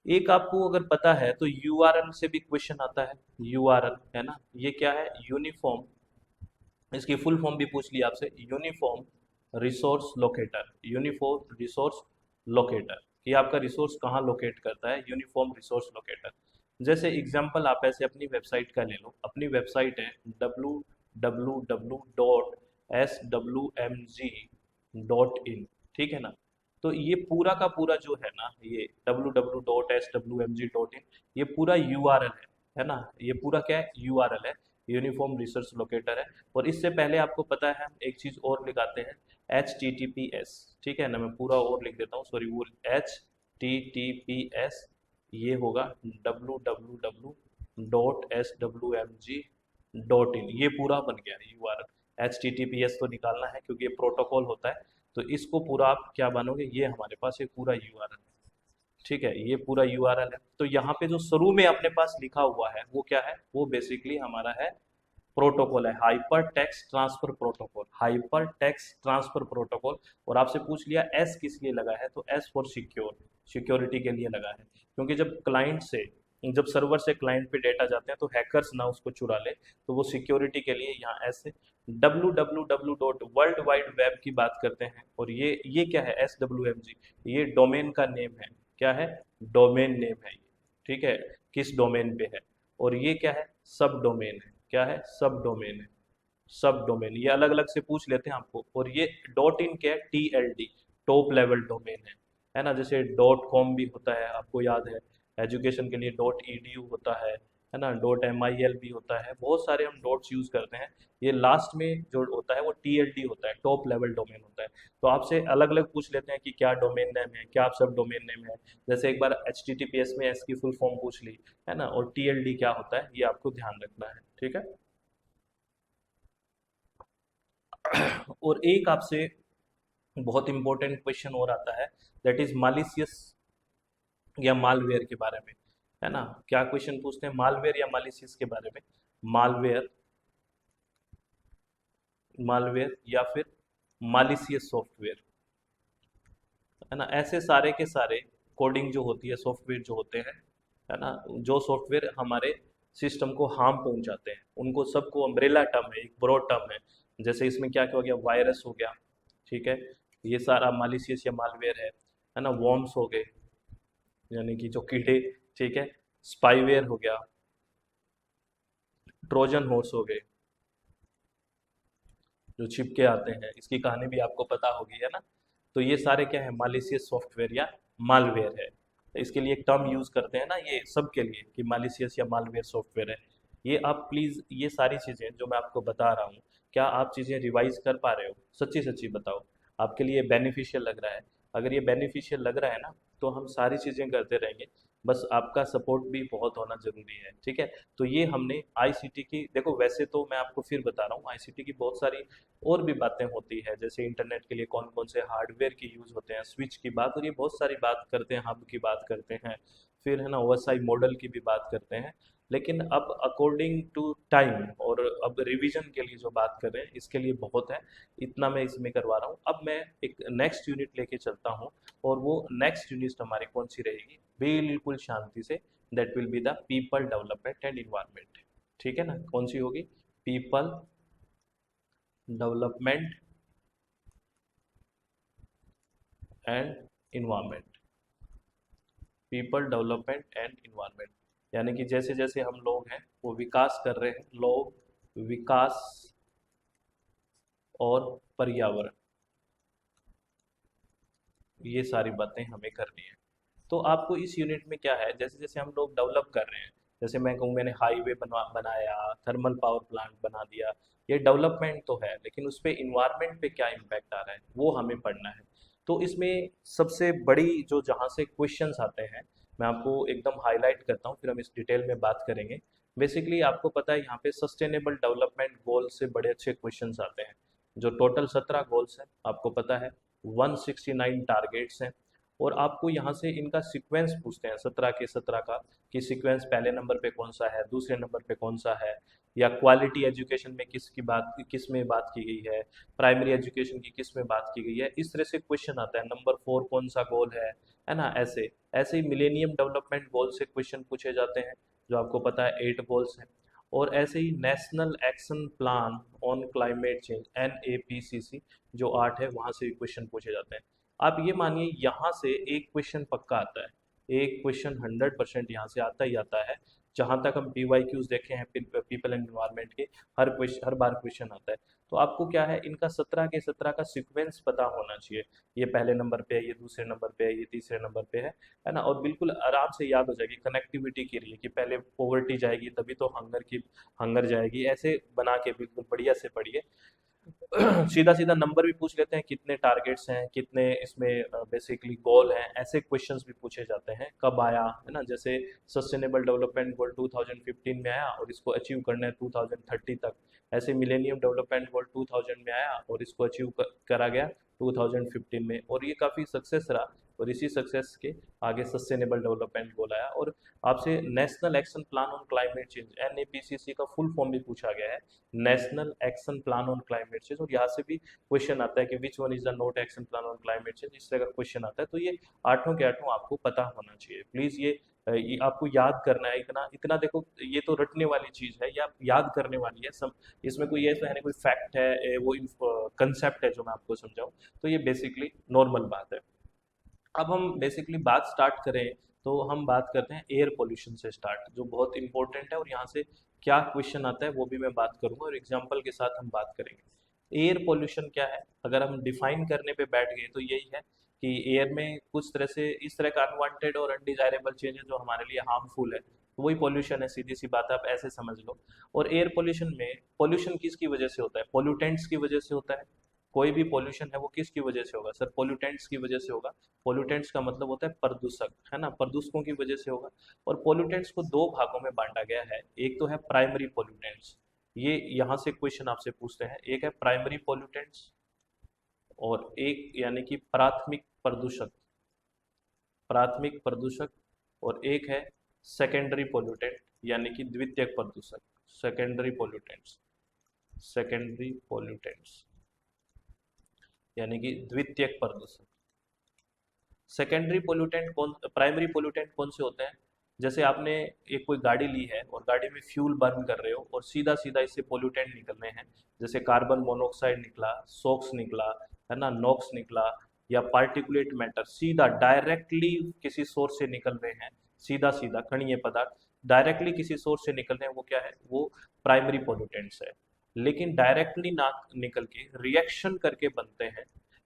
एक आपको अगर पता है तो यूआरएल से भी क्वेश्चन आता है। यूआरएल है ना, ये क्या है? यूनिफॉर्म, इसकी फुल फॉर्म भी पूछ लिया आपसे, uniform resource locator. Uniform resource locator, कि आपका रिसोर्स कहाँ लोकेट करता है, यूनिफॉर्म रिसोर्स लोकेटर। जैसे एग्जांपल आप ऐसे अपनी वेबसाइट का ले लो। अपनी वेबसाइट है www.swmg.in, ठीक है ना। तो ये पूरा का पूरा जो है ना, ये www.swmg.in, ये पूरा यूआरएल है ना। ये पूरा क्या है? यूआरएल है, यूनिफॉर्म रिसोर्स लोकेटर है। और इससे पहले आपको पता है हम एक चीज और लगाते हैं, HTTPS, ठीक है ना। मैं पूरा और लिख देता हूँ, सॉरी, वो HTTPS, ये होगा www.swmg.in, ये पूरा बन गया यूआरएल। HTTPS तो निकालना है क्योंकि ये प्रोटोकॉल होता है, तो इसको पूरा आप क्या मानोगे, ये हमारे पास एक पूरा यूआरएल है, ठीक है, ये पूरा यूआरएल है। तो यहाँ पे जो शुरू में अपने पास लिखा हुआ है वो क्या है? वो बेसिकली हमारा है प्रोटोकॉल, है hyper text transfer protocol, hyper text transfer protocol. और आपसे पूछ लिया एस किस लिए लगा है, तो एस फॉर सिक्योर, सिक्योरिटी के लिए लगा है। क्योंकि जब सर्वर से क्लाइंट पे डेटा जाते हैं तो हैकर्स ना उसको चुरा ले, तो वो सिक्योरिटी के लिए यहाँ एस है। www.वर्ल्ड वाइड वेब की बात करते हैं, और ये क्या है? SWMG, ये डोमेन का नेम है। क्या है? डोमेन नेम है ये, ठीक है, किस डोमेन पे है। और ये क्या है? सब डोमेन है। क्या है? सब डोमेन है। सब डोमेन ये अलग अलग से पूछ लेते हैं आपको। और ये डॉट इन क्या है? TLD, टॉप लेवल डोमेन है ना। जैसे .com भी होता है, आपको याद है, एजुकेशन के लिए .edu होता है ना, .mil भी होता है, बहुत सारे हम डॉट्स यूज करते हैं। ये लास्ट में जो होता है वो TLD होता है, टॉप लेवल डोमेन होता है। तो आपसे अलग अलग पूछ लेते हैं कि क्या डोमेन नेम है, क्या आप सब डोमेन नेम है। जैसे एक बार HTTPS में एस की फुल फॉर्म पूछ ली, है ना, और TLD क्या होता है, ये आपको ध्यान रखना है, ठीक है। और एक आपसे बहुत इंपॉर्टेंट क्वेश्चन और आता है, दैट इज मालिशियस या मालवेयर के बारे में, है ना। क्या क्वेश्चन पूछते हैं? मालवेयर या मालिशियस के बारे में। मालवेयर, मालवेयर या फिर मालिशियस सॉफ्टवेयर, है ना। ऐसे सारे के सारे कोडिंग जो होती है, सॉफ्टवेयर जो होते हैं, है ना, जो सॉफ्टवेयर हमारे सिस्टम को हार्म पहुंचाते हैं, उनको सबको अम्ब्रेला टर्म है, एक ब्रॉड टर्म है। जैसे इसमें क्या क्या हो गया? वायरस हो गया, ठीक है, ये सारा मालिशियस या मालवेयर है ना। वॉर्म्स हो गए, यानी कि जो कीड़े, ठीक है। स्पाईवेयर हो गया, ट्रोजन हॉर्स हो गए, जो छिप के आते हैं, इसकी कहानी भी आपको पता होगी, है ना। तो ये सारे क्या है? मालिशियस सॉफ्टवेयर या मालवेयर है। तो इसके लिए एक टर्म यूज करते हैं ना ये सब के लिए, कि मालिशियस या मालवेयर सॉफ्टवेयर है। ये आप प्लीज, ये सारी चीजें जो मैं आपको बता रहा हूँ, क्या आप चीजें रिवाइज कर पा रहे हो? सच्ची सच्ची बताओ, आपके लिए बेनिफिशियल लग रहा है? अगर ये बेनिफिशियल लग रहा है ना, तो हम सारी चीजें करते रहेंगे। बस आपका सपोर्ट भी बहुत होना जरूरी है, ठीक है। तो ये हमने आईसीटी की, देखो वैसे तो मैं आपको फिर बता रहा हूँ, आईसीटी की बहुत सारी और भी बातें होती है, जैसे इंटरनेट के लिए कौन कौन से हार्डवेयर की यूज होते हैं, स्विच की बात, और ये बहुत सारी बात करते हैं, हब की बात करते हैं, फिर है ना ओएसआई मॉडल की भी बात करते हैं। लेकिन अब अकॉर्डिंग टू टाइम और अब रिवीजन के लिए जो बात कर रहे हैं इसके लिए बहुत है, इतना मैं इसमें करवा रहा हूँ। अब मैं एक नेक्स्ट यूनिट लेके चलता हूँ, और वो नेक्स्ट यूनिट हमारी कौन सी रहेगी, बिल्कुल शांति से, that will be the people development and environment, ठीक है ना। कौन सी होगी, people development and environment, people development and environment, यानी कि जैसे जैसे हम लोग हैं वो विकास कर रहे हैं, लोग, विकास और पर्यावरण, ये सारी बातें हमें करनी है। तो आपको इस यूनिट में क्या है, जैसे जैसे हम लोग डेवलप कर रहे हैं, जैसे मैं कहूँ मैंने हाईवे बनाया, थर्मल पावर प्लांट बना दिया, ये डेवलपमेंट तो है, लेकिन उस पे इन्वायरमेंट पे क्या इम्पैक्ट आ रहा है वो हमें पढ़ना है। तो इसमें सबसे बड़ी जो जहाँ से क्वेश्चंस आते हैं, मैं आपको एकदम हाईलाइट करता हूँ, फिर हम इस डिटेल में बात करेंगे। बेसिकली आपको पता है यहाँ पे सस्टेनेबल डेवलपमेंट गोल से बड़े अच्छे क्वेश्चंस आते हैं, जो टोटल 17 गोल्स हैं आपको पता है, 169 टारगेट्स हैं, और आपको यहाँ से इनका सीक्वेंस पूछते हैं 17 के 17 का, कि सीक्वेंस पहले नंबर पे कौन सा है, दूसरे नंबर पे कौन सा है, या क्वालिटी एजुकेशन में किस में बात की गई है, प्राइमरी एजुकेशन की किस में बात की गई है, इस तरह से क्वेश्चन आता है। नंबर 4 कौन सा गोल है ना, ऐसे ऐसे ही मिलेनियम डेवलपमेंट गोल से क्वेश्चन पूछे जाते हैं, जो आपको पता है 8 गोल्स हैं। और ऐसे ही national action plan on climate change, NAPCC, जो 8 है, वहाँ से भी क्वेश्चन पूछे जाते हैं। आप ये मानिए यहाँ से एक क्वेश्चन पक्का आता है, एक क्वेश्चन 100% यहाँ से आता ही आता है। जहाँ तक हम PYQs देखे हैं पीपल एंड एनवायरनमेंट के, हर बार क्वेश्चन आता है। तो आपको क्या है, इनका 17 के 17 का सीक्वेंस पता होना चाहिए, ये पहले नंबर पे है, ये दूसरे नंबर पे है, ये तीसरे नंबर पे है ना। और बिल्कुल आराम से याद हो जाएगी, कनेक्टिविटी के लिए कि पहले पॉवर्टी जाएगी तभी तो हंगर जाएगी, ऐसे बना के बिल्कुल बढ़िया से पढ़िए। सीधा सीधा नंबर भी पूछ लेते हैं, कितने टारगेट्स हैं, कितने इसमें बेसिकली गोल हैं, ऐसे क्वेश्चंस भी पूछे जाते हैं, कब आया, है ना। जैसे सस्टेनेबल डेवलपमेंट गोल 2015 में आया और इसको अचीव करना है 2030 तक, ऐसे मिलेनियम डेवलपमेंट गोल 2000 में आया और इसको अचीव करा गया 2015 में, और ये काफ़ी सक्सेस रहा, और इसी सक्सेस के आगे सस्टेनेबल डेवलपमेंट गोल आया। और आपसे national action plan on climate change, NAPCC का फुल फॉर्म भी पूछा गया है, national action plan on climate change, और यहाँ से भी क्वेश्चन आता है कि which one is the note action plan on climate change, इस तरह का क्वेश्चन आता है। तो ये आठों के आठों आपको पता होना चाहिए, प्लीज ये आपको याद करना है, इतना इतना देखो, ये तो रटने वाली चीज है या याद करने वाली है सब, इसमें कोई ऐसा है नहीं, कोई फैक्ट है, वो कंसेप्ट है जो मैं आपको समझाऊं, तो ये बेसिकली नॉर्मल बात है। अब हम बेसिकली बात स्टार्ट करें, तो हम बात करते हैं एयर पोल्यूशन से स्टार्ट, जो बहुत इंपॉर्टेंट है, और यहाँ से क्या क्वेश्चन आता है वो भी मैं बात करूंगा, और एग्जांपल के साथ हम बात करेंगे। एयर पोल्यूशन क्या है, अगर हम डिफाइन करने पे बैठ गए तो यही है कि एयर में कुछ तरह से इस तरह का अनवांटेड और अनडिजायरेबल चेंज है जो हमारे लिए हार्मफुल है, तो वही पोल्यूशन है, सीधी सी बात है, आप ऐसे समझ लो। और एयर पोल्यूशन में, पोल्यूशन किसकी वजह से होता है, पोल्यूटेंट्स की वजह से होता है। कोई भी पोल्यूशन है वो किसकी वजह से होगा सर, पोल्यूटेंट्स की वजह से होगा। पोल्यूटेंट्स का मतलब होता है प्रदूषक, है ना, प्रदूषकों की वजह से होगा। और पोल्यूटेंट्स को दो भागों में बांटा गया है, एक तो है प्राइमरी पोल्यूटेंट्स, ये यहाँ से क्वेश्चन आपसे पूछते हैं, एक है प्राइमरी पोल्यूटेंट्स, और एक यानी कि प्राथमिक प्रदूषक, प्राथमिक प्रदूषक, और एक है सेकेंडरी पोल्यूटेंट, यानी कि द्वितीयक प्रदूषक, सेकेंडरी पोल्यूटेंट्स, सेकेंडरी पोल्यूटेंट्स यानी कि द्वितीयक प्रदूषक। सेकेंडरी पोल्यूटेंट कौन, प्राइमरी पोल्यूटेंट कौन से होते हैं, जैसे आपने एक कोई गाड़ी ली है और गाड़ी में फ्यूल बर्न कर रहे हो और सीधा सीधा इससे पोल्यूटेंट निकल रहे हैं, जैसे कार्बन मोनोऑक्साइड निकला, सोक्स निकला, है ना, नॉक्स निकला, या पार्टिकुलेट मैटर सीधा डायरेक्टली किसी सोर्स से निकल रहे हैं, सीधा सीधा कणीय पदार्थ डायरेक्टली किसी सोर्स से निकल रहे हैं, वो क्या है, वो प्राइमरी पोल्यूटेंट्स है। लेकिन डायरेक्टली ना निकल के रिएक्शन करके बनते हैं,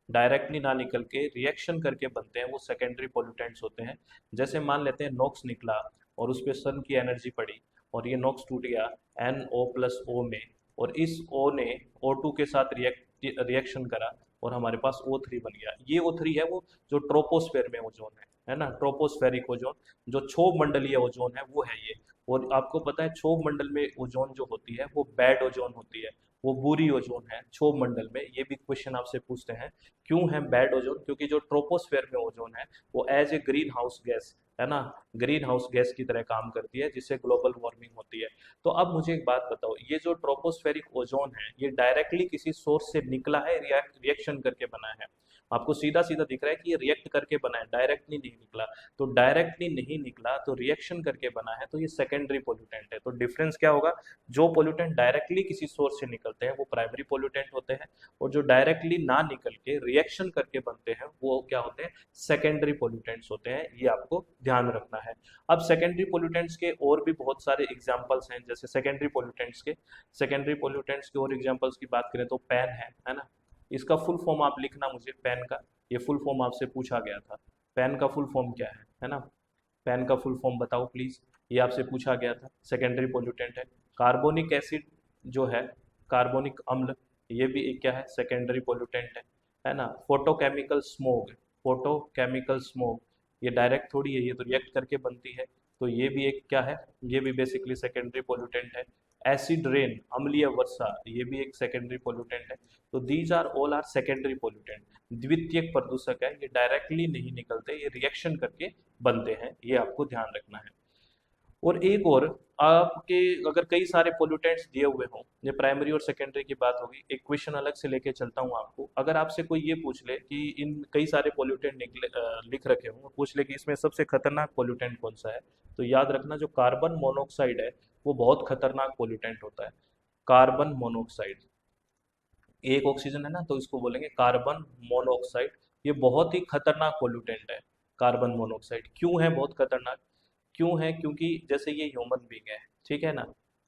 डायरेक्टली ना निकल के रिएक्शन करके बनते हैं, वो सेकेंडरी पोल्यूटेंट्स होते हैं। जैसे मान लेते हैं नॉक्स निकला और उस पर सन की एनर्जी पड़ी और ये नॉक्स टूट गया NO+O में, और इस O ने O2 के साथ रिएक्शन करा और हमारे पास O3 बन गया। ये O3 है वो जो ट्रोपोस्फेयर में ओजोन है ना, ट्रोपोस्फेरिक ओजोन। जो क्षोभ मंडलीय ओजोन है वो है ये। और आपको पता है क्षोभ मंडल में ओजोन जो होती है वो बैड ओजोन होती है, वो बुरी ओजोन है क्षोभ मंडल में। ये भी क्वेश्चन आपसे पूछते हैं, क्यों है बैड ओजोन? क्योंकि जो ट्रोपोस्फेयर में ओजोन है वो as a greenhouse gas, है ना, ग्रीन हाउस गैस की तरह काम करती है, जिससे ग्लोबल वार्मिंग होती है। तो अब मुझे एक बात बताओ, ये जो ट्रोपोस्फेरिक ओजोन है ये डायरेक्टली किसी सोर्स से निकला है, रिएक्शन करके बना है? आपको सीधा सीधा दिख रहा है कि ये रिएक्ट करके बना है, डायरेक्टली नहीं निकला। तो डायरेक्टली नहीं निकला तो रिएक्शन करके बना है, तो ये सेकेंडरी पोल्यूटेंट है। तो डिफरेंस क्या होगा? जो पोल्यूटेंट डायरेक्टली किसी सोर्स से निकलते हैं वो प्राइमरी पोल्यूटेंट होते हैं, और जो डायरेक्टली ना निकल के रिएक्शन करके बनते हैं वो क्या होते हैं? सेकेंडरी पोल्यूटेंट्स होते हैं। ये आपको ध्यान रखना है। अब सेकेंडरी पोल्यूटेंट्स के और भी बहुत सारे एग्जाम्पल्स हैं, जैसे सेकेंडरी पोल्यूटेंट्स के और एग्जाम्पल्स की बात करें तो पैन है ना। इसका फुल फॉर्म आप लिखना मुझे, पैन का। ये फुल फॉर्म आपसे पूछा गया था, पैन का फुल फॉर्म क्या है ना? पैन का फुल फॉर्म बताओ प्लीज, ये आपसे पूछा गया था। सेकेंडरी पोल्यूटेंट है। कार्बोनिक एसिड जो है, कार्बोनिक अम्ल, ये भी एक क्या है? सेकेंडरी पोल्यूटेंट है ना। फोटोकेमिकल स्मोग, ये डायरेक्ट थोड़ी है, ये तो रिएक्ट करके बनती है, तो ये भी एक क्या है? ये भी बेसिकली सेकेंडरी पोल्यूटेंट है। एसिड रेन, अम्लीय वर्षा, ये भी एक सेकेंडरी पोल्यूटेंट है। तो these are all are secondary pollutant. द्वितीयक प्रदूषक है, ये डायरेक्टली नहीं निकलते, ये रिएक्शन करके बनते हैं, ये आपको ध्यान रखना है। और एक और, आपके अगर कई सारे पोल्यूटेंट्स दिए हुए हों, ये प्राइमरी और सेकेंडरी की बात होगी, एक क्वेश्चन अलग से लेके चलता हूँ आपको। अगर आपसे कोई ये पूछ ले कि इन कई सारे पोल्यूटेंट निकले लिख रखे हों, पूछ ले कि इसमें सबसे खतरनाक पोल्यूटेंट कौन सा है, तो याद रखना जो कार्बन मोनोऑक्साइड है वो बहुत खतरनाक पोल्यूटेंट होता है। कार्बन मोनोऑक्साइड, एक ऑक्सीजन है ना, तो इसको बोलेंगे कार्बन मोनोऑक्साइड। ये बहुत ही खतरनाक पोल्यूटेंट है कार्बन मोनोऑक्साइड। क्यों है बहुत खतरनाक? क्यों है? क्योंकि जैसे ये ह्यूमन बींग है, ठीक है ना,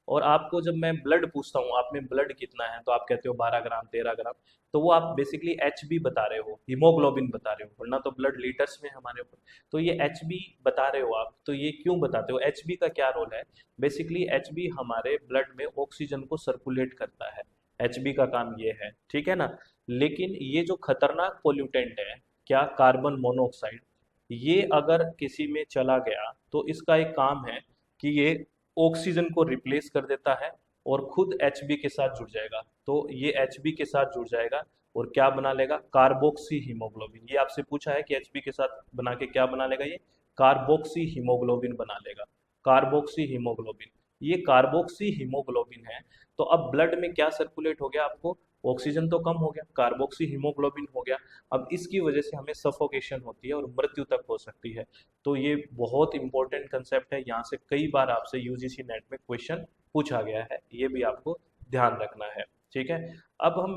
और आपको जब मैं ब्लड पूछता हूँ आप में ब्लड कितना है, तो आप कहते हो 12 ग्राम 13 ग्राम, तो वो आप बेसिकली एचबी बता रहे हो, हीमोग्लोबिन बता रहे हो, वरना तो ब्लड लीटर्स में है हमारे ऊपर। तो ये एचबी बता रहे हो आप, तो ये क्यों बताते हो? एचबी का क्या रोल है? बेसिकली एचबी हमारे ब्लड में ऑक्सीजन को सर्कुलेट करता है, एचबी का काम ये है, ठीक है ना। लेकिन ये जो खतरनाक पोल्यूटेंट है, क्या, कार्बन मोनोऑक्साइड, ये अगर किसी में चला गया तो इसका एक काम है कि ये ऑक्सीजन को रिप्लेस कर देता है और खुद एचबी के साथ जुड़ जाएगा। तो ये एचबी के साथ जुड़ जाएगा और क्या बना लेगा? Carboxy haemoglobin. ये आपसे पूछा है कि एचबी के साथ बना के क्या बना लेगा? ये कार्बोक्सी हीमोग्लोबिन बना लेगा, कार्बोक्सी हीमोग्लोबिन। ये कार्बोक्सी हीमोग्लोबिन है। तो अब ब्लड में क्या सर्कुलेट हो गया? आपको ऑक्सीजन तो कम हो गया, कार्बोक्सी हीमोग्लोबिन हो गया। अब इसकी वजह से हमें सफोकेशन होती है और मृत्यु तक हो सकती है। तो ये बहुत इंपॉर्टेंट कंसेप्ट है, यहाँ से कई बार आपसे यूजीसी नेट में क्वेश्चन पूछा गया है, ये भी आपको ध्यान रखना है, ठीक है। अब हम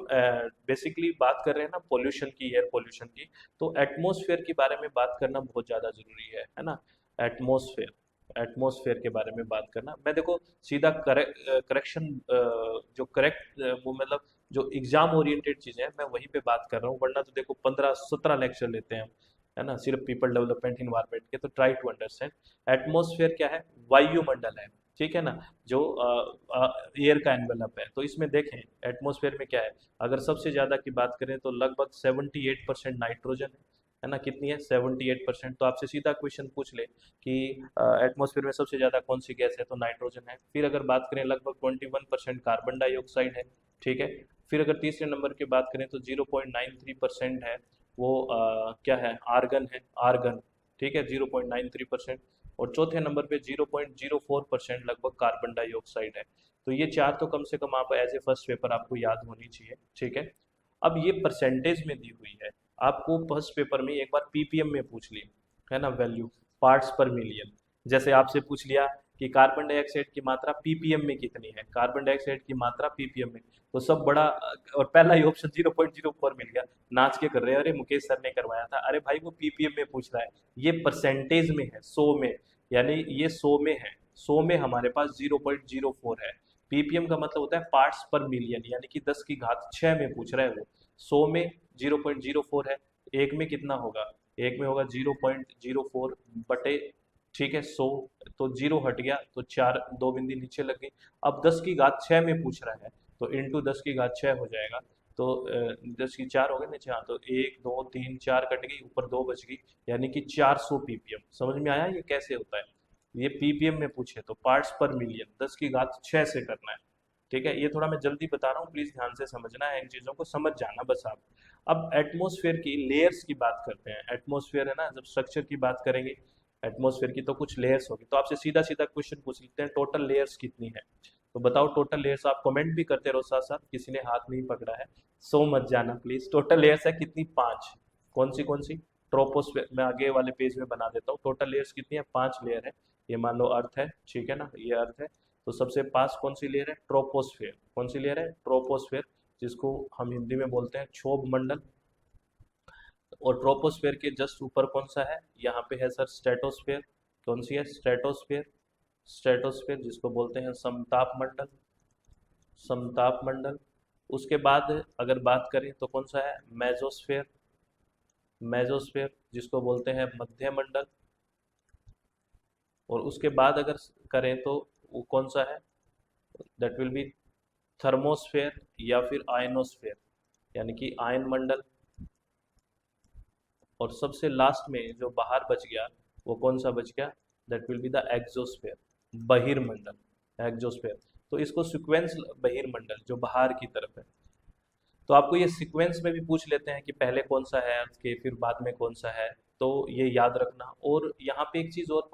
बेसिकली बात कर रहे हैं ना पोल्यूशन की, एयर पोल्यूशन की, तो एटमॉस्फेयर के बारे में बात करना बहुत ज़्यादा जरूरी है ना। एटमॉस्फेयर, एटमॉस्फेयर के बारे में बात करना, मैं देखो सीधा करेक्शन, जो करेक्ट वो मतलब जो एग्जाम ओरिएंटेड चीजें हैं मैं वहीं पे बात कर रहा हूँ, वरना तो देखो 15-17 लेक्चर लेते हैं हम, है ना, सिर्फ पीपल डेवलपमेंट इन्वायरमेंट के। तो ट्राई टू अंडरस्टैंड एटमॉस्फेयर क्या है? वायुमंडल है, ठीक है ना, जो एयर का एनवेलप है। तो इसमें देखें एटमॉस्फेयर में क्या है, अगर सबसे ज्यादा की बात करें तो लगभग 78% नाइट्रोजन है ना। कितनी है? 78%। तो आपसे सीधा क्वेश्चन पूछ ले कि एटमॉस्फेयर में सबसे ज्यादा कौन सी गैस है, तो नाइट्रोजन है। फिर अगर बात करें लगभग 21% कार्बन डाइऑक्साइड है, ठीक है। फिर अगर तीसरे नंबर की बात करें तो 0.93% है वो क्या है? आर्गन है, आर्गन, ठीक है, 0.93%। और चौथे नंबर पे 0.04% लगभग कार्बन डाइऑक्साइड है। तो ये चार तो कम से कम आप एज ए फर्स्ट पेपर आपको याद होनी चाहिए, ठीक है। अब ये परसेंटेज में दी हुई है, आपको फर्स्ट पेपर में एक बार पीपीएम में पूछ ली, है ना, वैल्यू, पार्ट्स पर मिलियन। जैसे आपसे पूछ लिया कि कार्बन डाइऑक्साइड की मात्रा पीपीएम में कितनी है, कार्बन डाइऑक्साइड की मात्रा पीपीएम में, तो सब बड़ा, और पहला ही ऑप्शन 0.04 मिल गया। नाच के कर रहे हैं, अरे मुकेश सर ने करवाया था, अरे भाई वो पीपीएम में पूछ रहा है, ये परसेंटेज में है, 100 में, यानी ये 100 में है, 100 में हमारे पास 0.04 है। पीपीएम का मतलब होता है पार्ट्स पर मिलियन, यानी कि 10 की घात 6 में पूछ रहा है वो। 100 में 0.04 है, एक में कितना होगा? एक में होगा 0.04 बटे, ठीक है, 100, तो 0 हट गया तो 4, 2 बिंदी नीचे लग गई। अब 10 की घात 6 में पूछ रहा है, तो इंटू 10 की घात 6 हो जाएगा। तो 10 की 4 हो गए नीचे, हाँ तो 1 2 3 4 कट गई, ऊपर 2 बच गई, यानी कि 400 पीपीएम। समझ में आया ये कैसे होता है? ये पीपीएम में पूछे तो पार्ट्स पर मिलियन 10 की घात 6 से करना है। ठीक है, ये थोड़ा मैं जल्दी बता रहा हूँ, प्लीज ध्यान से समझना है, इन चीजों को समझ जाना बस आप। अब एटमॉस्फेयर की लेयर्स की बात करते हैं। एटमॉस्फेयर है ना, जब स्ट्रक्चर की बात करेंगे एटमॉस्फेयर की, तो कुछ लेयर्स होगी, तो आपसे सीधा सीधा क्वेश्चन पूछ लेते हैं, टोटल लेयर्स कितनी है? तो बताओ टोटल लेयर्स। आप कमेंट भी करते रहो साथ साथ, किसी ने हाथ नहीं पकड़ा है, सो मत जाना प्लीज। टोटल लेयर्स है कितनी? 5। कौन सी? ट्रोपोस्फेयर। मैं आगे वाले पेज में बना देता हूँ। टोटल लेयर्स कितनी है? 5 लेयर है। ये मान लो अर्थ है, ठीक है ना, ये अर्थ है, तो सबसे पास कौन सी लेयर है? ट्रोपोस्फेयर। कौन सी लेयर है? ट्रोपोस्फेयर, जिसको हम हिंदी में बोलते हैं क्षोभ मंडल। और ट्रोपोस्फेयर के जस्ट ऊपर कौन सा है? यहाँ पे है सर स्ट्रेटोस्फेयर। कौन सी है? स्ट्रेटोस्फेयर। स्ट्रेटोस्फेयर जिसको बोलते हैं समताप मंडल। समताप मंडल। उसके बाद अगर बात करें तो कौन सा है? मेजोस्फेयर। मेजोस्फेयर जिसको बोलते हैं मध्य मंडल। और उसके बाद अगर करें तो वो कौन सा है? दैट विल बी थर्मोस्फेयर या फिर आयनोस्फेयर, यानी कि आयन मंडल। और सबसे लास्ट में जो बाहर बच गया वो कौन सा बच गया? That will be the exosphere, बहिर्मंडल। एक्सोस्फेयर। तो इसको सीक्वेंस बहिर्मंडल जो बाहर की तरफ है। तो आपको ये सीक्वेंस में भी पूछ लेते हैं कि पहले कौन सा है अर्थ के, फिर बाद में कौन सा है, तो ये याद रखना। और यहाँ पे एक चीज़ और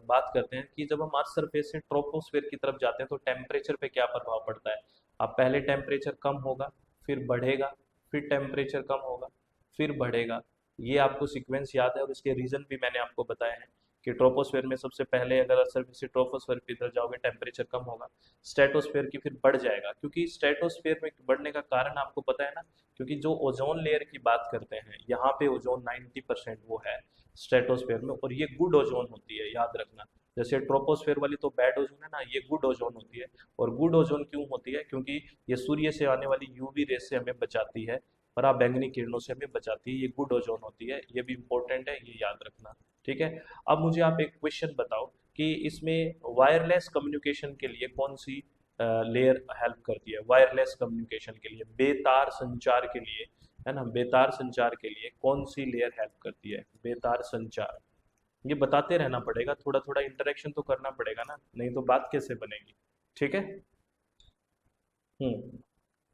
बात करते हैं कि जब हम अर्थ सरफेस से ट्रोपोस्फेयर की तरफ जाते हैं तो टेम्परेचर पे क्या प्रभाव पड़ता है। अब पहले टेम्परेचर कम होगा, फिर बढ़ेगा, फिर टेम्परेचर कम होगा, फिर बढ़ेगा। ये आपको सीक्वेंस याद है, और इसके रीज़न भी मैंने आपको बताए हैं कि ट्रोपोस्फेयर में सबसे पहले अगर अर्थ सरफेस से ट्रोपोस्फेयर की तरफ जाओगे टेम्परेचर कम होगा, स्ट्रेटोस्फेयर की फिर बढ़ जाएगा। क्योंकि स्ट्रेटोस्फेयर में बढ़ने का कारण आपको पता है ना, क्योंकि जो ओजोन लेयर की बात करते हैं यहाँ पे ओजोन 90% वो है स्ट्रेटोस्फेयर में, और ये गुड ओजोन होती है, याद रखना। जैसे ट्रोपोस्फेयर वाली तो बैड ओजोन है ना, ये गुड ओजोन होती है। और गुड ओजोन क्यों होती है? क्योंकि ये सूर्य से आने वाली यूवी रेस से हमें बचाती है, पराबैंगनी किरणों से हमें बचाती है, ये गुड ओजोन होती है, ये भी इंपॉर्टेंट है, ये याद रखना। ठीक है। अब मुझे आप एक क्वेश्चन बताओ कि इसमें वायरलेस कम्युनिकेशन के लिए कौन सी लेयर हेल्प करती है? वायरलेस कम्युनिकेशन के लिए, बेतार संचार के लिए, है ना, बेतार संचार के लिए कौन सी लेयर हेल्प करती है? बेतार संचार। ये बताते रहना पड़ेगा, थोड़ा थोड़ा इंटरेक्शन तो करना पड़ेगा ना, नहीं तो बात कैसे बनेगी। ठीक है।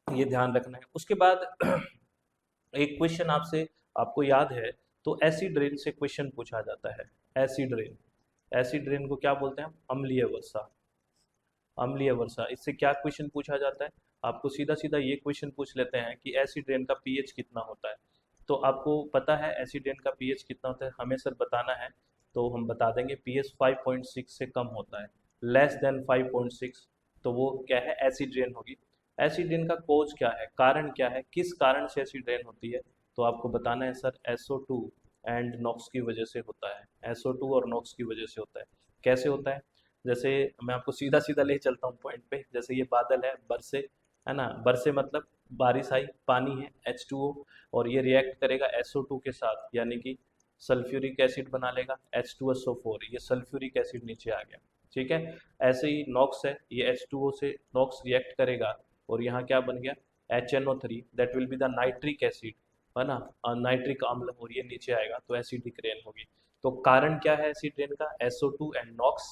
ये ध्यान रखना है। उसके बाद एक क्वेश्चन आपसे, आपको याद है तो एसिड रेन से क्वेश्चन पूछा जाता है। Acid rain. एसिड रेन को क्या बोलते हैं हम? अम्लीय वर्षा। अम्लीय वर्षा, इससे क्या क्वेश्चन पूछा जाता है? आपको सीधा सीधा ये क्वेश्चन पूछ लेते हैं कि एसिड रेन का पीएच कितना होता है। तो आपको पता है एसिड रेन का पीएच कितना होता है, हमें सर बताना है। तो हम बता देंगे पीएच 5.6 से कम होता है, लेस देन 5.6, तो वो क्या है? एसिड रेन होगी। एसिड रेन का कोज क्या है, कारण क्या है, किस कारण से एसिड रेन होती है? तो आपको बताना है सर SO2 एंड नॉक्स की वजह से होता है। SO2 और नॉक्स की वजह से होता है। कैसे होता है? जैसे मैं आपको सीधा सीधा ले चलता हूँ पॉइंट पे। जैसे ये बादल है, बरसे, है ना, बरसे मतलब बारिश आई, पानी है H2O, और ये रिएक्ट करेगा SO2 के साथ, यानी कि सल्फ्यूरिक एसिड बना लेगा H2SO4, ये सल्फ्यूरिक एसिड नीचे आ गया। ठीक है। ऐसे ही नॉक्स है, ये H2O से नॉक्स रिएक्ट करेगा, और यहाँ क्या बन गया? HNO3, that will be the nitric acid, है ना, नाइट्रिक अम्ल, और ये नीचे आएगा तो एसिडिक रेन होगी। तो कारण क्या है एसिड रेन का? SO2 and Knox.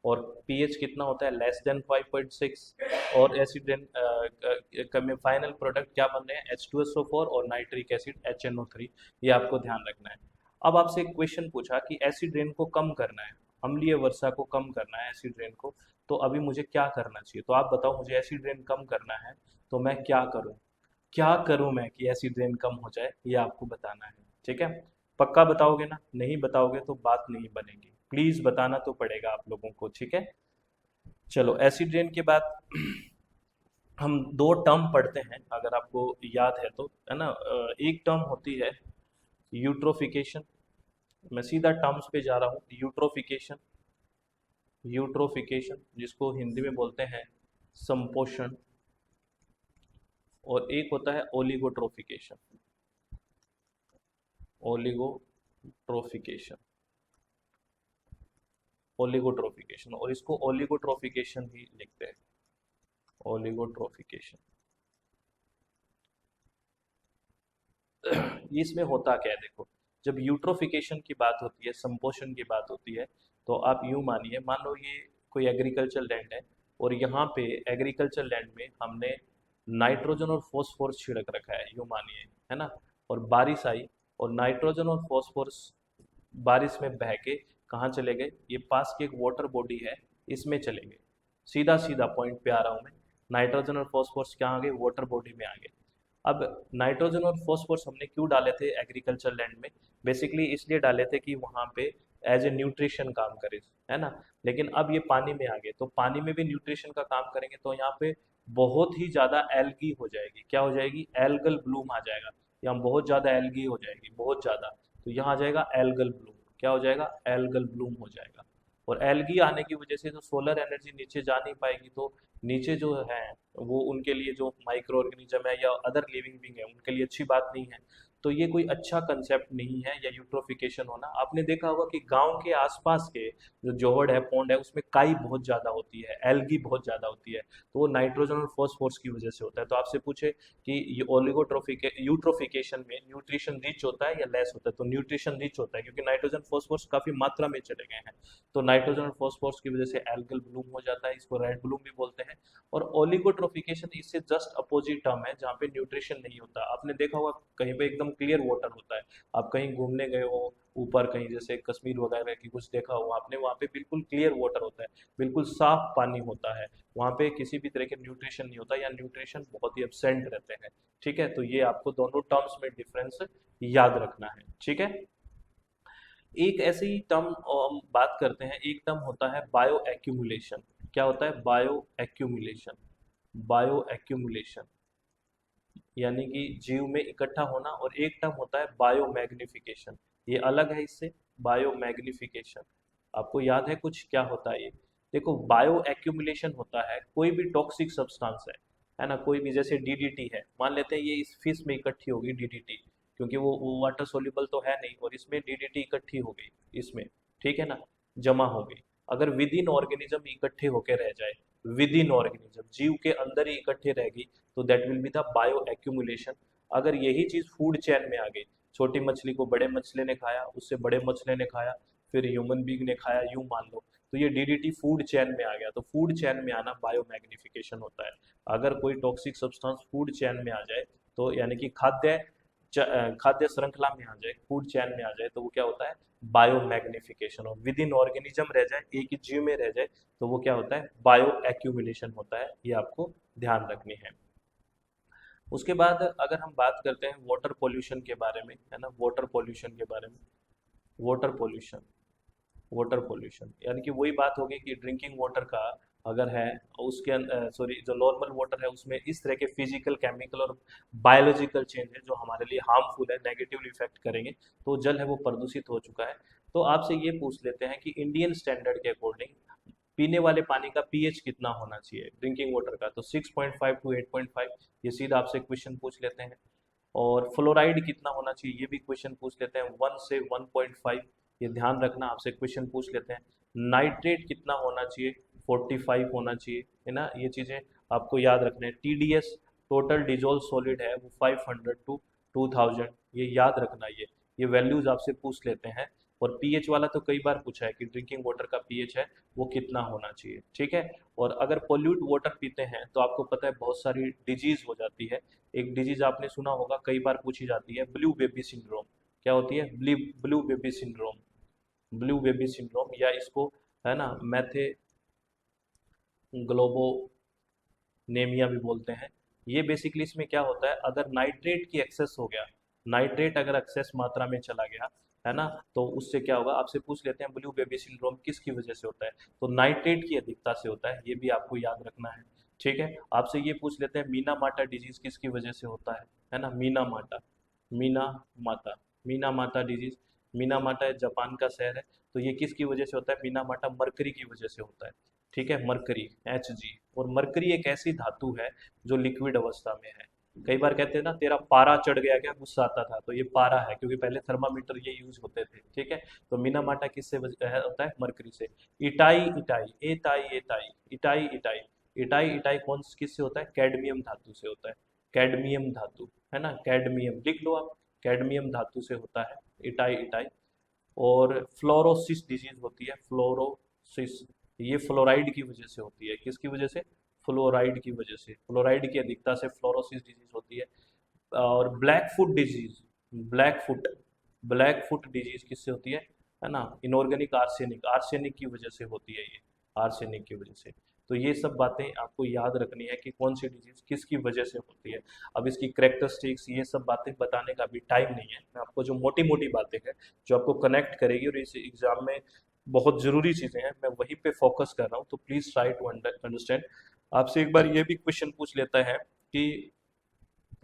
और पीएच कितना होता है? Less than 5.6। और एसिड रेन में फाइनल प्रोडक्ट क्या बन रहे हैं? H2SO4 और नाइट्रिक एसिड HNO3। ये आपको ध्यान रखना है। अब आपसे एक क्वेश्चन पूछा कि एसिड रेन को कम करना है, अम्लीय वर्षा को कम करना है, एसिड रेन को, तो अभी मुझे क्या करना चाहिए? तो आप बताओ, मुझे एसिड रेन कम करना है तो मैं क्या करूं? क्या करूं मैं कि एसिड रेन कम हो जाए, ये आपको बताना है। ठीक है। पक्का बताओगे ना? नहीं बताओगे तो बात नहीं बनेगी, प्लीज बताना तो पड़ेगा आप लोगों को। ठीक है। चलो, एसिड रेन के बाद हम दो टर्म पढ़ते हैं, अगर आपको याद है तो, है ना। एक टर्म होती है यूट्रोफिकेशन। मैं सीधा टर्म्स पे जा रहा हूँ। यूट्रोफिकेशन, यूट्रोफिकेशन जिसको हिंदी में बोलते हैं संपोषण। और एक होता है ओलिगोट्रोफिकेशन। ओलिगोट्रोफिकेशन, ओलिगोट्रोफिकेशन, और इसको ओलिगोट्रोफिकेशन ही लिखते हैं। ओलिगोट्रोफिकेशन। ये इसमें होता क्या है देखो, जब यूट्रोफिकेशन की बात होती है, संपोषण की बात होती है, तो आप यूं मानिए, मान लो ये कोई एग्रीकल्चर लैंड है, और यहाँ पे एग्रीकल्चर लैंड में हमने नाइट्रोजन और फॉस्फोरस छिड़क रखा है, यूं मानिए, है ना, और बारिश आई, और नाइट्रोजन और फॉस्फोरस बारिश में बह के कहाँ चले गए, ये पास की एक वाटर बॉडी है, इसमें चले गए। सीधा सीधा पॉइंट पे आ रहा हूँ मैं, नाइट्रोजन और फॉस्फोरस क्या आ गए, वाटर बॉडी में आ गए। अब नाइट्रोजन और फॉस्फोरस हमने क्यों डाले थे एग्रीकल्चर लैंड में, बेसिकली इसलिए डाले थे कि वहाँ पे एज ए न्यूट्रिशन काम करे, है ना। लेकिन अब ये पानी में आ गए, तो पानी में भी न्यूट्रिशन का काम करेंगे, तो यहाँ पे बहुत ही ज़्यादा एल्गी हो जाएगी, क्या हो जाएगी, एल्गल ब्लूम आ जाएगा, यहाँ बहुत ज़्यादा एल्गी हो जाएगी, बहुत ज़्यादा। तो यहाँ आ जाएगा एल्गल ब्लूम, क्या हो जाएगा, एल्गल ब्लूम हो जाएगा। और एल्गी आने की वजह से जो सोलर एनर्जी नीचे जा नहीं पाएगी, तो नीचे जो है वो उनके लिए, जो माइक्रो ऑर्गेनिज्म है या अदर लिविंग बींग है, उनके लिए अच्छी बात नहीं है। तो ये कोई अच्छा कंसेप्ट नहीं है, या यूट्रोफिकेशन होना। आपने देखा होगा कि गांव के आसपास के जो जोहड़ है, पौंड है, उसमें काई बहुत ज़्यादा होती है, एल्गी बहुत ज़्यादा होती है, तो वो नाइट्रोजन और फॉस्फोरस की वजह से होता है। तो आपसे पूछे कि ये ओलिगोट्रोफिके यूट्रोफिकेशन में न्यूट्रिशन रिच होता है या लेस होता है, तो न्यूट्रिशन रिच होता है, क्योंकि नाइट्रोजन फॉस्फोरस काफ़ी मात्रा में चले गए हैं। तो नाइट्रोजन और फॉस्फोरस की वजह से एल्गल ब्लूम हो जाता है, इसको रेड ब्लूम भी बोलते हैं। और ओलिगोट्रोफिकेशन इससे जस्ट अपोजिट टर्म है, जहाँ पे न्यूट्रिशन नहीं होता। आपने देखा होगा कहीं पे एकदम क्लियर वाटर होता है, आप कहीं घूमने गए हो ऊपर, कहीं जैसे कश्मीर वगैरह की कुछ देखा हो आपने, वहाँ पे बिल्कुल क्लियर वाटर होता है, बिल्कुल साफ पानी होता है, वहाँ पे किसी भी तरह के न्यूट्रिशन नहीं होता, या न्यूट्रिशन बहुत ही एब्सेंट रहते हैं। ठीक है, तो ये आपको दोनों टर्म्स में डिफरेंस याद रखना है। ठीक है, एक ऐसे ही टर्म हम बात करते हैं, एक टर्म होता है बायो एक्यूमुलेशन। क्या होता है, बायो एक्यूमुलेशन, बायो एक्यूमुलेशन यानी कि जीव में इकट्ठा होना। और एक टर्म होता है बायो मैग्निफिकेशन, ये अलग है इससे। बायो मैग्निफिकेशन आपको याद है कुछ, क्या होता है ये, देखो बायो एक्यूमुलेशन होता है कोई भी टॉक्सिक सब्सटेंस है ना, कोई भी, जैसे डीडीटी है, मान लेते हैं ये इस फिश में इकट्ठी होगी डीडीटी, क्योंकि वो वाटर सोल्यूबल तो है नहीं, और इसमें डीडीटी इकट्ठी हो गई इसमें, ठीक है ना, जमा हो गई। अगर विद इन ऑर्गेनिज्म इकट्ठे होकर रह जाए, विद इन ऑर्गेनिज्म जीव के अंदर ही इकट्ठे रहेगी, तो that will be the bio accumulation. अगर यही चीज फूड चेन में आ गई, छोटी मछली को बड़े मछली ने खाया, उससे बड़े मछली ने खाया, फिर ह्यूमन बींग ने खाया, यूं मान लो, तो ये डीडीटी फूड चेन में आ गया। तो फूड चेन में आना बायो मैग्निफिकेशन होता है। अगर कोई टॉक्सिक सब्सटेंस फूड चेन में आ जाए, तो यानी कि खाद्य श्रृंखला में आ जाए, फूड चेन में आ जाए, तो वो क्या होता है, बायो मैग्निफिकेशन। और विद इन ऑर्गेनिज्म रह जाए, एक ही जीव में रह जाए, तो वो क्या होता है, बायो एक्यूमुलेशन होता है। ये आपको ध्यान रखनी है। उसके बाद अगर हम बात करते हैं वाटर पोल्यूशन के बारे में, है ना, वाटर पोल्यूशन के बारे में, वाटर पोल्यूशन, वाटर पोल्यूशन यानी कि वही बात होगी कि ड्रिंकिंग वाटर का अगर है, उसके सॉरी, जो नॉर्मल वाटर है उसमें इस तरह के फिजिकल, केमिकल और बायोलॉजिकल चेंज है जो हमारे लिए हार्मफुल है, नेगेटिवली इफेक्ट करेंगे, तो जल है वो प्रदूषित हो चुका है। तो आपसे ये पूछ लेते हैं कि इंडियन स्टैंडर्ड के अकॉर्डिंग पीने वाले पानी का पीएच कितना होना चाहिए ड्रिंकिंग वाटर का, तो 6.5 टू 8.5, ये सीधा आपसे क्वेश्चन पूछ लेते हैं। और फ्लोराइड कितना होना चाहिए, ये भी क्वेश्चन पूछ लेते हैं, 1 से 1.5, ये ध्यान रखना, आपसे क्वेश्चन पूछ लेते हैं। नाइट्रेट कितना होना चाहिए, 45 होना चाहिए, है ना, ये चीज़ें आपको याद रखना है। टीडीएस, टोटल डिजोल्व सॉलिड है वो 500 टू 2000, ये याद रखना, ये वैल्यूज आपसे पूछ लेते हैं। और पीएच वाला तो कई बार पूछा है कि ड्रिंकिंग वाटर का पीएच है वो कितना होना चाहिए, ठीक है। और अगर पोल्यूट वाटर पीते हैं तो आपको पता है बहुत सारी डिजीज हो जाती है। एक डिजीज आपने सुना होगा, कई बार पूछी जाती है, ब्लू बेबी सिंड्रोम। क्या होती है, blue baby syndrome, blue baby syndrome, या इसको, है ना, मैथे ग्लोबोनेमिया भी बोलते हैं। ये बेसिकली इसमें क्या होता है, अगर नाइट्रेट की एक्सेस हो गया, नाइट्रेट अगर एक्सेस मात्रा में चला गया, है ना, तो उससे क्या होगा, आपसे पूछ लेते हैं ब्लू बेबी सिंड्रोम किसकी वजह से होता है, तो नाइट्रेट की अधिकता से होता है, ये भी आपको याद रखना है। ठीक है, आपसे ये पूछ लेते हैं मीना माटा डिजीज किसकी वजह से होता है ना, मीना माटा, मीना माता, मीना माता डिजीज, मीना माटा जापान का शहर है, तो ये किसकी वजह से होता है, मीना माटा मरकरी की वजह से होता है। ठीक है, मरकरी, Hg। और मरकरी एक ऐसी धातु है जो लिक्विड अवस्था में है। कई बार कहते हैं ना, तेरा पारा चढ़ गया क्या, गुस्सा आता था, तो ये पारा है, क्योंकि पहले थर्मामीटर ये यूज होते थे। ठीक है, तो मीना माटा किससे होता है, मरकरी से। इटाई इटाई, एताई एताई, इटाई इटाई, इटाई इटाई किससे होता है, कैडमियम धातु से होता है, कैडमियम धातु, है ना, कैडमियम लिख लो आप, कैडमियम धातु से होता है, इटाई इटाई। और फ्लोरोसिस डिजीज होती है, फ्लोरोसिस, ये फ्लोराइड की वजह से होती है। किसकी वजह से? फ्लोराइड की वजह से, फ्लोराइड की अधिकता से फ्लोरोसिस डिजीज होती है। और black foot disease, black foot, black foot disease किससे होती है ना? इनऑर्गेनिक आर्सेनिक, आर्सेनिक की वजह से होती है ये, आर्सेनिक की वजह से। तो ये सब बातें आपको याद रखनी है कि कौन सी डिजीज किसकी वजह से होती है। अब इसकी करेक्टरिस्टिक्स ये सब बातें बताने का भी टाइम नहीं है, मैं आपको जो मोटी मोटी बातें हैं जो आपको कनेक्ट करेगी और इस एग्जाम में बहुत ज़रूरी चीज़ें हैं, मैं वहीं पे फोकस कर रहा हूँ। तो प्लीज़ ट्राई टू अंडरस्टैंड। आपसे एक बार ये भी क्वेश्चन पूछ लेता है कि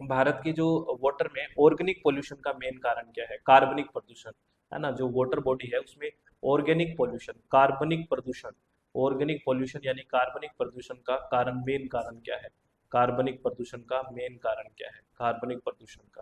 भारत के जो वाटर में ऑर्गेनिक पोल्यूशन का मेन कारण क्या है? कार्बनिक प्रदूषण, है ना? जो वाटर बॉडी है उसमें ऑर्गेनिक पोल्यूशन, कार्बनिक प्रदूषण, ऑर्गेनिक पोल्यूशन यानी कार्बनिक प्रदूषण का कारण, मेन कारण क्या है? कार्बनिक प्रदूषण का मेन कारण क्या है? कार्बनिक प्रदूषण का,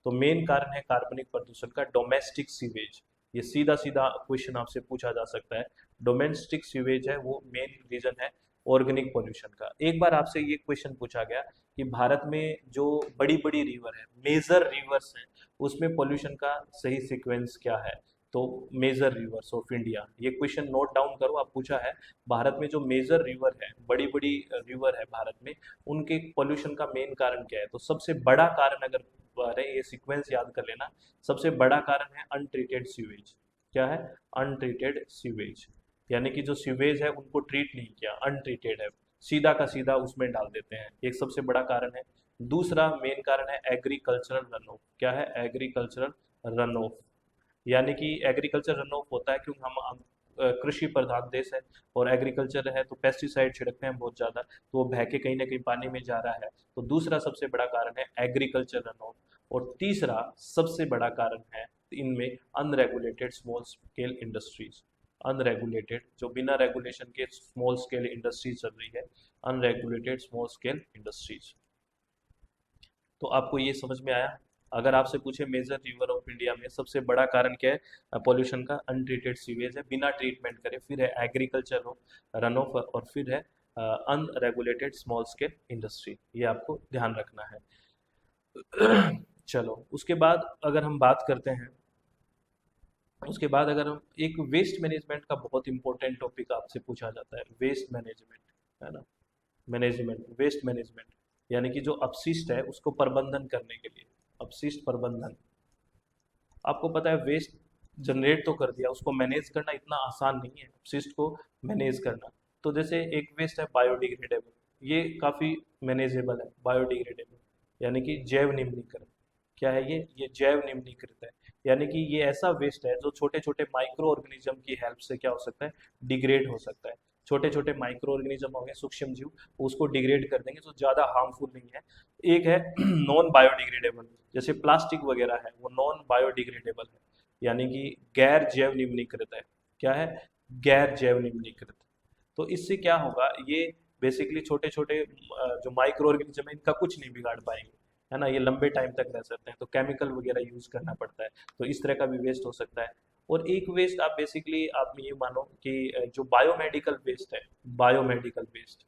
तो मेन कारण है कार्बनिक प्रदूषण का डोमेस्टिक सीवेज। ये सीधा सीधा क्वेश्चन आपसे पूछा जा सकता है। डोमेस्टिक सीवेज है वो मेन रीजन है ऑर्गेनिक पोल्यूशन का। एक बार आपसे ये क्वेश्चन पूछा गया कि भारत में जो बड़ी बड़ी रिवर है, मेजर रिवर्स हैं, उसमें पोल्यूशन का सही सीक्वेंस क्या है? तो मेजर रिवर्स ऑफ इंडिया, ये क्वेश्चन नोट डाउन करो, आप पूछा है भारत में जो मेजर रिवर है, बड़ी बड़ी रिवर है भारत में, उनके पोल्यूशन का मेन कारण क्या है? तो सबसे बड़ा कारण, अगर ये सीक्वेंस याद कर लेना, सबसे बड़ा कारण है अनट्रीटेड सीवेज। क्या है? अनट्रीटेड सीवेज, यानी कि जो सीवेज है उनको ट्रीट नहीं किया, अनट्रीटेड है, सीधा का सीधा उसमें डाल देते हैं, एक सबसे बड़ा कारण है। दूसरा मेन कारण है एग्रीकल्चरल रन ऑफ। क्या है? एग्रीकल्चरल रन ऑफ, यानी कि एग्रीकल्चर रन ऑफ होता है क्योंकि हम कृषि प्रधान देश है, और एग्रीकल्चर है तो पेस्टिसाइड छिड़कते हैं बहुत ज़्यादा, तो वो बह के कहीं ना कहीं पानी में जा रहा है। तो दूसरा सबसे बड़ा कारण है एग्रीकल्चर रन ऑफ। और तीसरा सबसे बड़ा कारण है इनमें unregulated small scale industries, unregulated, जो बिना रेगुलेशन के स्मॉल स्केल इंडस्ट्रीज चल रही है, अनरेगुलेटेड स्मॉल स्केल इंडस्ट्रीज। तो आपको ये समझ में आया? अगर आपसे पूछे मेजर रिवर ऑफ इंडिया में सबसे बड़ा कारण क्या है पॉल्यूशन का? अनट्रीटेड सीवेज है, बिना ट्रीटमेंट करे, फिर है एग्रीकल्चर रन ऑफ, और फिर है अनरेगुलेटेड स्मॉल स्केल इंडस्ट्री। ये आपको ध्यान रखना है। चलो, उसके बाद अगर हम बात करते हैं, उसके बाद अगर हम एक वेस्ट मैनेजमेंट का बहुत इंपॉर्टेंट टॉपिक आपसे पूछा जाता है, वेस्ट मैनेजमेंट, है ना? मैनेजमेंट, वेस्ट मैनेजमेंट, यानी कि जो अपशिष्ट है उसको प्रबंधन करने के लिए, अपशिष्ट प्रबंधन। आपको पता है वेस्ट जनरेट तो कर दिया, उसको मैनेज करना इतना आसान नहीं है, अपशिष्ट को मैनेज करना। तो जैसे एक वेस्ट है बायोडिग्रेडेबल, ये काफ़ी मैनेजेबल है, बायोडिग्रेडेबल, यानी कि जैव निम्नीकृत। क्या है ये जैव निम्नीकृत है, यानी कि ये ऐसा वेस्ट है जो छोटे छोटे माइक्रो ऑर्गेनिज्म की हेल्प से क्या हो सकता है? डिग्रेड हो सकता है। छोटे छोटे माइक्रो ऑर्गेनिज्म हो गए, सूक्ष्म जीव, उसको डिग्रेड कर देंगे, जो ज़्यादा हार्मफुल नहीं है। एक है नॉन बायोडिग्रेडेबल, जैसे प्लास्टिक वगैरह है, वो नॉन बायोडिग्रेडेबल है, यानी कि गैर जैव निम्नीकृत है। क्या है? गैर जैव निम्नीकृत। तो इससे क्या होगा, ये बेसिकली छोटे छोटे जो माइक्रो ऑर्गेनिज्म है इनका कुछ नहीं बिगाड़ पाएंगे, है ना? ये लंबे टाइम तक रह सकते हैं, तो केमिकल वगैरह यूज करना पड़ता है, तो इस तरह का भी वेस्ट हो सकता है। और एक वेस्ट आप बेसिकली आप ये मानो कि जो बायोमेडिकल वेस्ट है, बायोमेडिकल वेस्ट,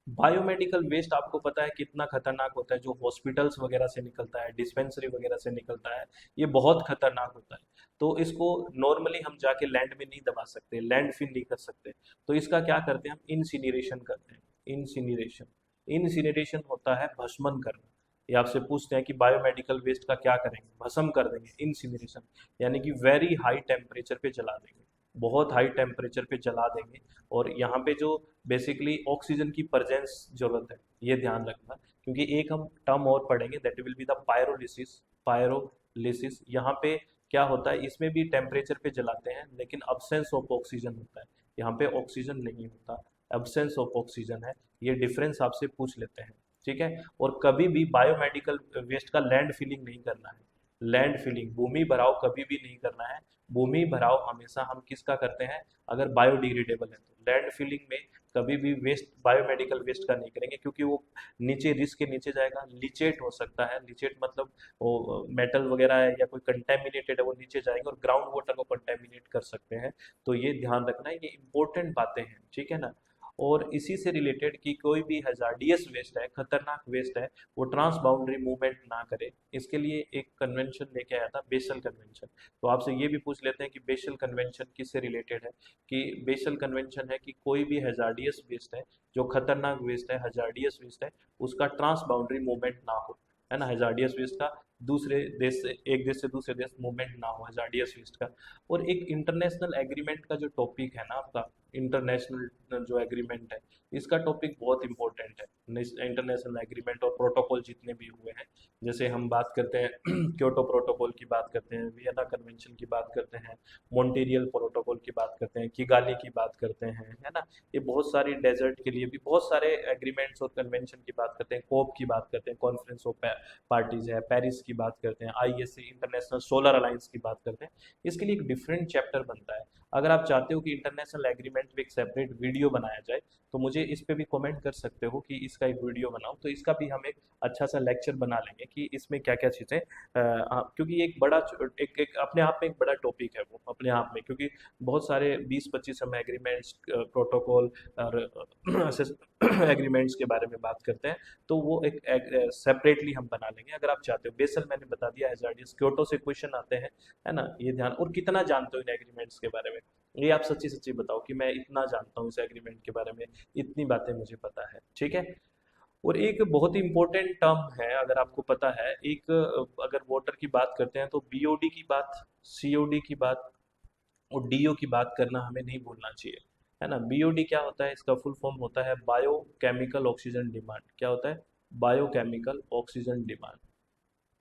बायोमेडिकल वेस्ट आपको पता है कितना खतरनाक होता है? जो हॉस्पिटल्स वगैरह से निकलता है, डिस्पेंसरी वगैरह से निकलता है, ये बहुत खतरनाक होता है। तो इसको नॉर्मली हम जाके लैंड में नहीं दबा सकते, लैंड फिल नहीं कर सकते, तो इसका क्या करते हैं हम? इंसिनरेशन करते हैं, इंसिनरेशन। इंसिनरेशन होता है भस्मन करना। ये आपसे पूछते हैं कि बायोमेडिकल वेस्ट का क्या करेंगे? भस्म कर देंगे, इंसिनरेशन, यानी कि वेरी हाई टेम्परेचर पे जला देंगे, बहुत हाई टेम्परेचर पे जला देंगे। और यहाँ पे जो बेसिकली ऑक्सीजन की प्रेजेंस जरूरत है, ये ध्यान रखना, क्योंकि एक हम टर्म और पढ़ेंगे that will be the pyrolysis. Pyrolysis, यहाँ पे क्या होता है? इसमें भी टेम्परेचर पे जलाते हैं लेकिन अब्सेंस ऑफ ऑक्सीजन होता है, यहाँ पे ऑक्सीजन नहीं होता, एब्सेंस ऑफ ऑक्सीजन है। ये डिफरेंस आपसे पूछ लेते हैं, ठीक है? और कभी भी बायोमेडिकल वेस्ट का लैंड फिलिंग नहीं करना है, लैंड फिलिंग, भूमि भराव कभी भी नहीं करना है। भूमि भराव हमेशा हम किसका करते हैं? अगर बायोडिग्रेडेबल है तो। लैंड फिलिंग में कभी भी वेस्ट, बायोमेडिकल वेस्ट का नहीं करेंगे, क्योंकि वो नीचे, रिस्क के नीचे जाएगा, लिचेट हो सकता है। लिचेट मतलब वो मेटल वगैरह है या कोई कंटेमिनेटेड है, वो नीचे जाएंगे और ग्राउंड वाटर को कंटेमिनेट कर सकते हैं। तो ये ध्यान रखना है, ये इंपॉर्टेंट बातें हैं, ठीक है ना? और इसी से रिलेटेड कि कोई भी हजार्डियस वेस्ट है, खतरनाक वेस्ट है, वो ट्रांस बाउंड्री मूवमेंट ना करे, इसके लिए एक कन्वेंशन लेके आया था, बेसल कन्वेंशन। तो आपसे ये भी पूछ लेते हैं कि बेसल कन्वेंशन किससे रिलेटेड है, कि बेसल कन्वेंशन है कि कोई भी हजार्डियस वेस्ट है, जो खतरनाक वेस्ट है, हजार्डियस वेस्ट है, उसका ट्रांस बाउंड्री मूवमेंट ना हो, है ना, हजार्डियस वेस्ट का दूसरे देश से, एक देश से दूसरे देश मूवमेंट ना हो हजार्डियस वेस्ट का। और एक इंटरनेशनल एग्रीमेंट का जो टॉपिक है ना आपका, इंटरनेशनल जो एग्रीमेंट है, इसका टॉपिक बहुत इंपॉर्टेंट है। इंटरनेशनल एग्रीमेंट और प्रोटोकॉल जितने भी हुए हैं, जैसे हम बात करते हैं क्योटो प्रोटोकॉल की बात करते हैं, वियना कन्वेंशन की बात करते हैं, मॉन्ट्रियल प्रोटोकॉल की बात करते हैं, किगाली की बात करते हैं, है ना, ये बहुत सारी डेजर्ट के लिए भी बहुत सारे एग्रीमेंट्स और कन्वेंशन की बात करते हैं, कोप की बात करते हैं, कॉन्फ्रेंस ऑफ पार्टीज है, पेरिस की बात करते हैं, आईएसए इंटरनेशनल सोलर अलायंस की बात करते हैं। इसके लिए एक डिफरेंट चैप्टर बनता है। अगर आप चाहते हो कि इंटरनेशनल एग्रीमेंट पे एक सेपरेट वीडियो बनाया जाए, तो मुझे इस पे भी कमेंट कर सकते हो कि इसका एक वीडियो बनाओ, तो इसका भी हम एक अच्छा सा लेक्चर बना लेंगे कि इसमें क्या क्या चीज़ें, क्योंकि एक बड़ा एक अपने आप में एक बड़ा टॉपिक है वो अपने आप में, क्योंकि बहुत सारे 20-25 हम एग्रीमेंट्स, प्रोटोकॉल और एग्रीमेंट्स के बारे में बात करते हैं, तो वो एक सेपरेटली हम बना लेंगे अगर आप चाहते हो। बेसल मैंने बता दिया, हजार्डियस, क्योटो से क्वेश्चन आते हैं, है ना, ये ध्यान। और कितना जानते हो इन एग्रीमेंट्स के बारे में, ये आप सच्ची सच्ची बताओ कि मैं इतना जानता हूँ इस एग्रीमेंट के बारे में, इतनी बातें मुझे पता है, ठीक है। और एक बहुत ही इंपॉर्टेंट टर्म है, अगर आपको पता है, एक अगर वाटर की बात करते हैं तो बीओडी की बात, सीओडी की बात और डीओ की बात करना हमें नहीं भूलना चाहिए, है ना। बीओडी क्या होता है, इसका फुल फॉर्म होता है बायोकेमिकल ऑक्सीजन डिमांड। क्या होता है? Biochemical oxygen demand.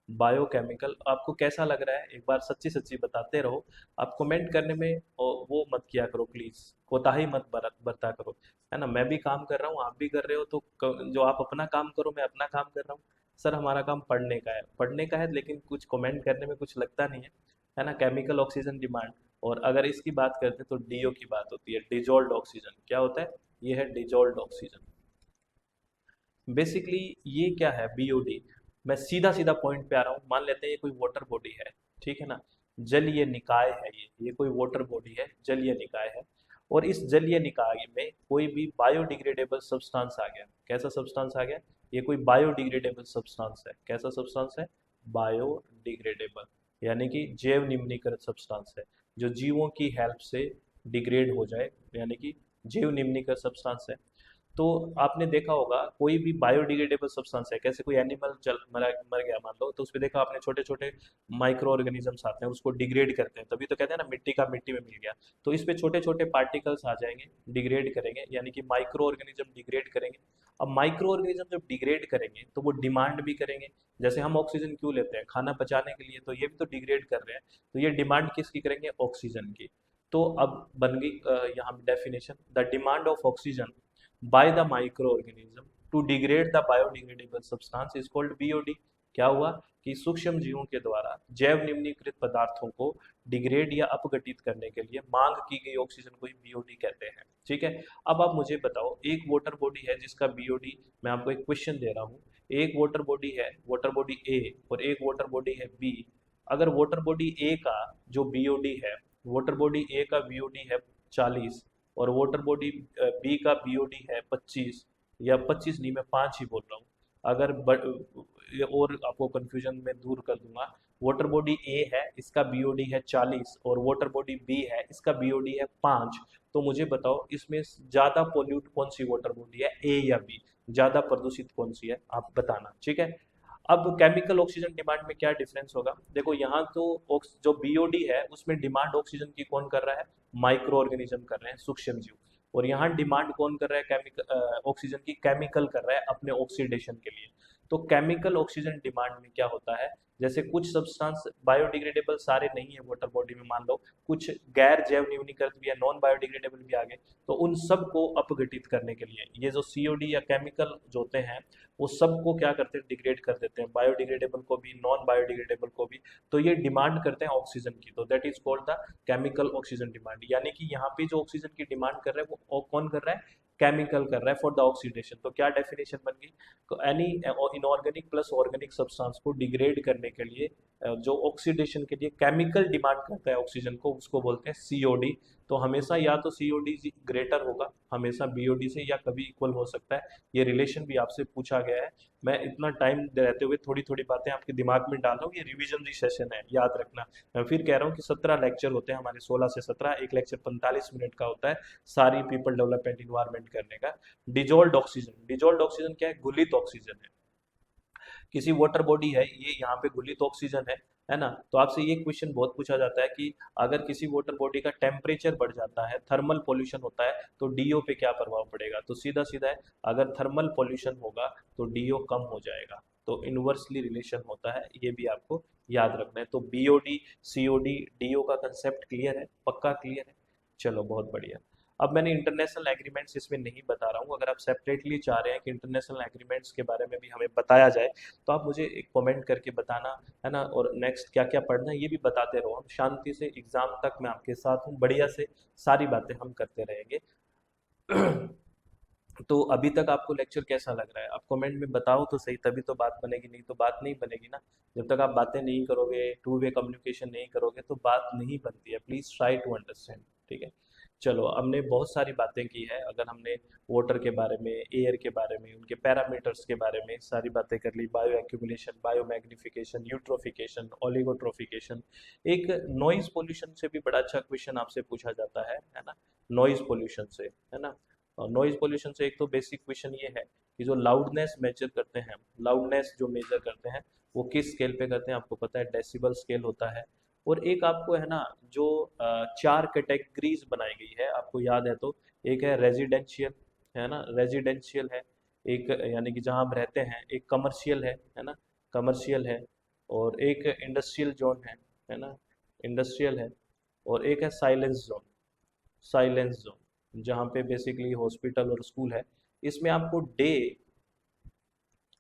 बायोकेमिकल, आपको कैसा लग रहा है, एक बार सच्ची सच्ची बताते रहो। आप कमेंट करने में वो मत किया करो प्लीज, कोताही मत बरता करो, है ना। मैं भी काम कर रहा हूँ, आप भी कर रहे हो, तो जो आप अपना काम करो, मैं अपना काम कर रहा हूँ। सर हमारा काम पढ़ने का है, पढ़ने का है, लेकिन कुछ कमेंट करने में कुछ लगता नहीं है ना। केमिकल ऑक्सीजन डिमांड, और अगर इसकी बात करते हैं तो डीओ की बात होती है, डिजोल्व्ड ऑक्सीजन। क्या होता है? ये है डिजोल्व्ड ऑक्सीजन। बेसिकली ये क्या है बीओडी, मैं सीधा सीधा पॉइंट पे आ रहा हूँ। मान लेते हैं ये कोई वाटर बॉडी है, ठीक है ना, जलीय निकाय है, ये कोई वाटर बॉडी है, जलीय निकाय है। और इस जलीय निकाय में कोई भी बायोडिग्रेडेबल सब्सटेंस आ गया। कैसा सब्सटेंस आ गया? ये कोई बायोडिग्रेडेबल सब्सटेंस है। कैसा सब्सटेंस है? बायोडिग्रेडेबल, यानी कि जैव निम्नीकृत सब्सटेंस है, जो जीवों की हेल्प से डिग्रेड हो जाए, यानी कि जैव निम्नीकृत सब्सटेंस है। तो आपने देखा होगा कोई भी बायोडिग्रेडेबल सब्सटेंस है, कैसे कोई एनिमल चल मर गया मान लो, तो उस पर देखा आपने छोटे छोटे माइक्रो ऑर्गेनिजम्स आते हैं, उसको डिग्रेड करते हैं, तभी तो कहते हैं ना मिट्टी का मिट्टी में मिल गया। तो इस पे छोटे छोटे पार्टिकल्स आ जाएंगे, डिग्रेड करेंगे, यानी कि माइक्रो ऑर्गेनिज्म डिग्रेड करेंगे। अब माइक्रो ऑर्गेनिज्म जब डिग्रेड करेंगे तो वो डिमांड भी करेंगे। जैसे हम ऑक्सीजन क्यों लेते हैं? खाना पचाने के लिए, तो ये भी तो डिग्रेड कर रहे हैं। तो ये डिमांड किसकी करेंगे? ऑक्सीजन की। तो अब बन गई यहाँ definition, the demand of oxygen by the microorganism to degrade the biodegradable substance is called BOD। क्या हुआ कि सूक्ष्म जीवों के द्वारा जैव निम्नीकृत पदार्थों को डिग्रेड या अपघटित करने के लिए मांग की गई ऑक्सीजन को ही बीओडी कहते हैं, ठीक है। अब आप मुझे बताओ, एक वाटर बॉडी है जिसका बीओडी, मैं आपको एक क्वेश्चन दे रहा हूँ, एक वाटर बॉडी है, वाटर बॉडी ए, और एक वाटर बॉडी है बी। अगर वाटर बॉडी ए का जो बीओडी है, वाटर बॉडी ए का बीओडी है 40, और वाटर बॉडी बी का बीओडी है 25, या 25 नहीं, मैं 5 ही बोल रहा हूँ। अगर और आपको कंफ्यूजन में दूर कर दूंगा, वाटर बॉडी ए है, इसका बीओडी है 40, और वाटर बॉडी बी है, इसका बीओडी है 5। तो मुझे बताओ इसमें ज़्यादा पोल्यूट कौन सी वाटर बॉडी है, ए या बी? ज़्यादा प्रदूषित कौन सी है, आप बताना, ठीक है। अब केमिकल ऑक्सीजन डिमांड में क्या डिफरेंस होगा? देखो यहाँ तो जो बीओडी है उसमें डिमांड ऑक्सीजन की कौन कर रहा है? माइक्रो ऑर्गेनिज्म कर रहे हैं, सूक्ष्म जीव। और यहाँ डिमांड कौन कर रहा है? केमिकल ऑक्सीजन की, केमिकल कर रहा है अपने ऑक्सीडेशन के लिए। तो केमिकल ऑक्सीजन डिमांड में क्या होता है, जैसे कुछ सब्सटेंस बायोडिग्रेडेबल सारे नहीं है वाटर बॉडी में, मान लो कुछ गैर जैव न्यूनीकृत भी है, नॉन बायोडिग्रेडेबल भी आ गए, तो उन सब को अपघटित करने के लिए ये जो सीओडी या केमिकल जो होते हैं, वो सब को क्या करते हैं? डिग्रेड कर देते हैं, बायोडिग्रेडेबल को भी, नॉन बायोडिग्रेडेबल को भी। तो ये डिमांड करते हैं ऑक्सीजन की, तो that is called the chemical oxygen demand. यानी कि यहाँ पे जो ऑक्सीजन की डिमांड कर रहा है वो कौन कर रहा है? केमिकल कर रहा है फॉर द ऑक्सीडेशन। तो क्या डेफिनेशन बन गई? Any inorganic plus organic substance को डिग्रेड करने के लिए जो ऑक्सीडेशन के लिए केमिकल डिमांड करता है ऑक्सीजन को, उसको बोलते हैं सीओडी। तो हमेशा या तो सीओडी ग्रेटर होगा, हमेशा बीओडी से, या कभी इक्वल हो सकता है। ये रिलेशन भी आपसे पूछा गया है। मैं इतना टाइम रहते हुए थोड़ी थोड़ी बातें आपके दिमाग में डाल रहा हूँ, ये रिविजन सेशन है, याद रखना। मैं फिर कह रहा हूँ कि 17 लेक्चर होते हैं हमारे, 16 से 17, एक लेक्चर 45 मिनट का होता है सारी पीपल डेवलपमेंट इन्वायरमेंट करने का। डिजोल्ड ऑक्सीजन, डिजोल्ड ऑक्सीजन क्या है? घुलित ऑक्सीजन है। किसी वाटर बॉडी है, ये यहाँ पे घुलित ऑक्सीजन है ना। तो आपसे ये क्वेश्चन बहुत पूछा जाता है कि अगर किसी वाटर बॉडी का टेम्परेचर बढ़ जाता है, थर्मल पॉल्यूशन होता है, तो डीओ पे क्या प्रभाव पड़ेगा? तो सीधा सीधा है, अगर थर्मल पॉल्यूशन होगा तो डीओ कम हो जाएगा। तो इनवर्सली रिलेशन होता है, ये भी आपको याद रखना है। तो बीओडी, सीओडी, डीओ का कंसेप्ट क्लियर है? पक्का क्लियर है? चलो बहुत बढ़िया। अब मैंने इंटरनेशनल एग्रीमेंट्स इसमें नहीं बता रहा हूँ। अगर आप सेपरेटली चाह रहे हैं कि इंटरनेशनल एग्रीमेंट्स के बारे में भी हमें बताया जाए, तो आप मुझे एक कमेंट करके बताना, है ना। और नेक्स्ट क्या क्या पढ़ना है ये भी बताते रहो। हम शांति से एग्जाम तक मैं आपके साथ हूँ, बढ़िया से सारी बातें हम करते रहेंगे। तो अभी तक आपको लेक्चर कैसा लग रहा है? आप कमेंट में बताओ तो सही, तभी तो बात बनेगी, नहीं तो बात नहीं बनेगी ना। जब तक आप बातें नहीं करोगे, टू वे कम्युनिकेशन नहीं करोगे, तो बात नहीं बनती है। प्लीज़ ट्राई टू अंडरस्टैंड, ठीक है। चलो, हमने बहुत सारी बातें की है। अगर हमने वाटर के बारे में, एयर के बारे में, उनके पैरामीटर्स के बारे में सारी बातें कर ली, bioaccumulation, biomagnification, eutrophication, oligotrophication. एक नॉइज पोल्यूशन से भी बड़ा अच्छा क्वेश्चन आपसे पूछा जाता है ना। नॉइज पोल्यूशन से, है ना। नॉइज पोल्यूशन से एक तो बेसिक क्वेश्चन ये है कि जो लाउडनेस मेजर करते हैं, लाउडनेस जो मेजर करते हैं वो किस स्केल पे करते हैं? आपको पता है डेसिबल स्केल होता है। और एक आपको है ना, जो 4 कैटेगरीज बनाई गई है, आपको याद है तो, एक है रेजिडेंशियल, है ना, रेजिडेंशियल है एक, यानी कि जहाँ हम रहते हैं। एक कमर्शियल है ना, कमर्शियल है। और एक इंडस्ट्रियल जोन है ना, इंडस्ट्रियल है। और एक है साइलेंस जोन, साइलेंस जोन, जहाँ पे बेसिकली हॉस्पिटल और स्कूल है। इसमें आपको डे,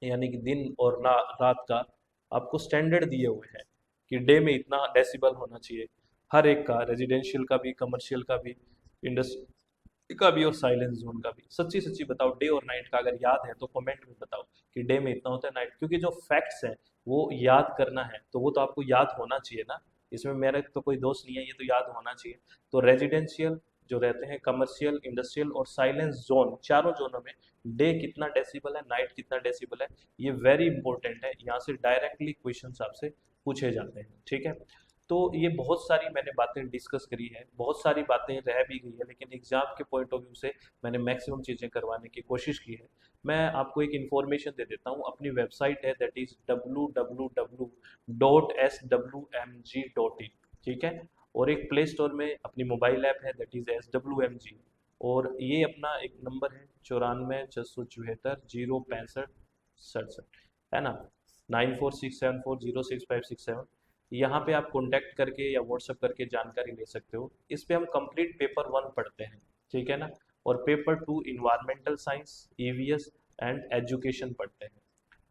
यानी कि दिन और रात का आपको स्टैंडर्ड दिए हुए हैं कि डे में इतना डेसिबल होना चाहिए, हर एक का, रेजिडेंशियल का भी, कमर्शियल का भी, इंडस्ट्री का भी, और साइलेंस जोन का भी। सच्ची सच्ची बताओ, डे और नाइट का अगर याद है तो कमेंट में बताओ कि डे में इतना होता है, नाइट, क्योंकि जो फैक्ट्स हैं वो याद करना है, तो वो तो आपको याद होना चाहिए ना। इसमें मेरा तो कोई दोष नहीं है, ये तो याद होना चाहिए। तो रेजिडेंशियल जो रहते हैं, कमर्शियल, इंडस्ट्रियल और साइलेंस जोन, चारों जोनों में डे कितना डेसिबल है, नाइट कितना डेसिबल है, ये वेरी इंपॉर्टेंट है। यहाँ से डायरेक्टली क्वेश्चंस आपसे पूछे जाते हैं, ठीक है। तो ये बहुत सारी मैंने बातें डिस्कस करी है, बहुत सारी बातें रह भी गई है, लेकिन एग्जाम के पॉइंट ऑफ व्यू से मैंने मैक्सिमम चीज़ें करवाने की कोशिश की है। मैं आपको एक इन्फॉर्मेशन दे देता हूँ। अपनी वेबसाइट है, दैट इज www.swmg.in, ठीक है। और एक प्ले स्टोर में अपनी मोबाइल ऐप है, दैट इज SWMG। और ये अपना एक नंबर है 94 674 065 67, है ना, 9467406567। यहाँ पे आप कॉन्टैक्ट करके या व्हाट्सएप करके जानकारी ले सकते हो। इस पे हम कंप्लीट पेपर 1 पढ़ते हैं, ठीक है ना। और paper 2 environmental science, EVS and education पढ़ते हैं।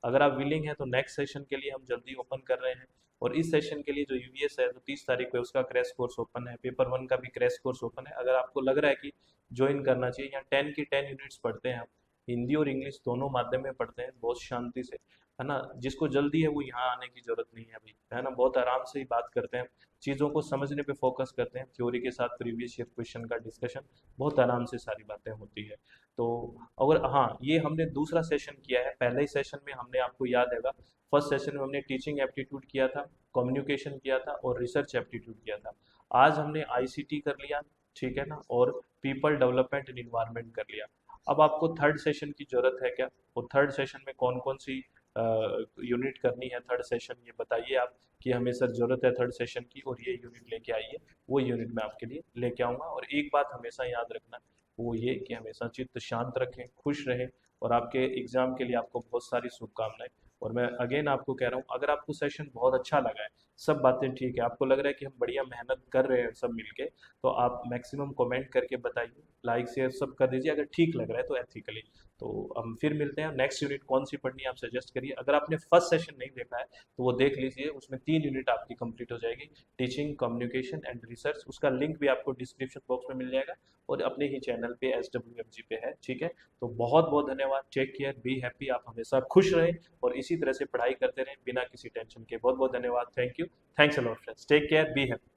अगर आप विलिंग है तो नेक्स्ट सेशन के लिए हम जल्दी ओपन कर रहे हैं। और इस सेशन के लिए जो यूवीएस है, तो 30 तारीख को उसका क्रैश कोर्स ओपन है, पेपर 1 का भी क्रैश कोर्स ओपन है। अगर आपको लग रहा है कि ज्वाइन करना चाहिए, यहाँ 10 की 10 यूनिट्स पढ़ते हैं हम, हिंदी और इंग्लिश दोनों माध्यम में पढ़ते हैं, बहुत शांति से, है ना। जिसको जल्दी है वो यहाँ आने की जरूरत नहीं है अभी, है ना। बहुत आराम से ही बात करते हैं, चीज़ों को समझने पे फोकस करते हैं, थ्योरी के साथ प्रीवियस ईयर क्वेश्चन का डिस्कशन, बहुत आराम से सारी बातें होती है। तो अगर, हाँ, ये हमने दूसरा सेशन किया है। पहले ही सेशन में हमने, आपको याद है, फर्स्ट सेशन में हमने टीचिंग एप्टीट्यूड किया था, कम्युनिकेशन किया था और रिसर्च एप्टीट्यूड किया था। आज हमने आईसीटी कर लिया, ठीक है ना, और पीपल डेवलपमेंट एंड इन्वायरमेंट कर लिया। अब आपको थर्ड सेशन की जरूरत है क्या? और थर्ड सेशन में कौन कौन सी यूनिट करनी है थर्ड सेशन, ये बताइए आप कि हमें सर जरूरत है थर्ड सेशन की, और ये यूनिट लेके आइए। वो यूनिट मैं आपके लिए लेके आऊँगा। और एक बात हमेशा याद रखना, वो ये कि हमेशा चित्त शांत रखें, खुश रहें, और आपके एग्जाम के लिए आपको बहुत सारी शुभकामनाएं। और मैं अगेन आपको कह रहा हूँ, अगर आपको सेशन बहुत अच्छा लगा है, सब बातें ठीक है, आपको लग रहा है कि हम बढ़िया मेहनत कर रहे हैं सब मिलके, तो आप मैक्सिमम कमेंट करके बताइए, लाइक शेयर सब कर दीजिए अगर ठीक लग रहा है तो एथिकली। तो हम फिर मिलते हैं। नेक्स्ट यूनिट कौन सी पढ़नी है आप सजेस्ट करिए। अगर आपने फर्स्ट सेशन नहीं देखा है तो वो देख लीजिए, उसमें 3 यूनिट आपकी कंप्लीट हो जाएगी, टीचिंग, कम्युनिकेशन एंड रिसर्च। उसका लिंक भी आपको डिस्क्रिप्शन बॉक्स में मिल जाएगा और अपने ही चैनल पे SWMG पे है, ठीक है। तो बहुत बहुत धन्यवाद। टेक केयर, बी हैप्पी, आप हमेशा खुश रहें और इसी तरह से पढ़ाई करते रहें बिना किसी टेंशन के। बहुत बहुत धन्यवाद। Thank you. Thanks a lot friends. Take care, be happy.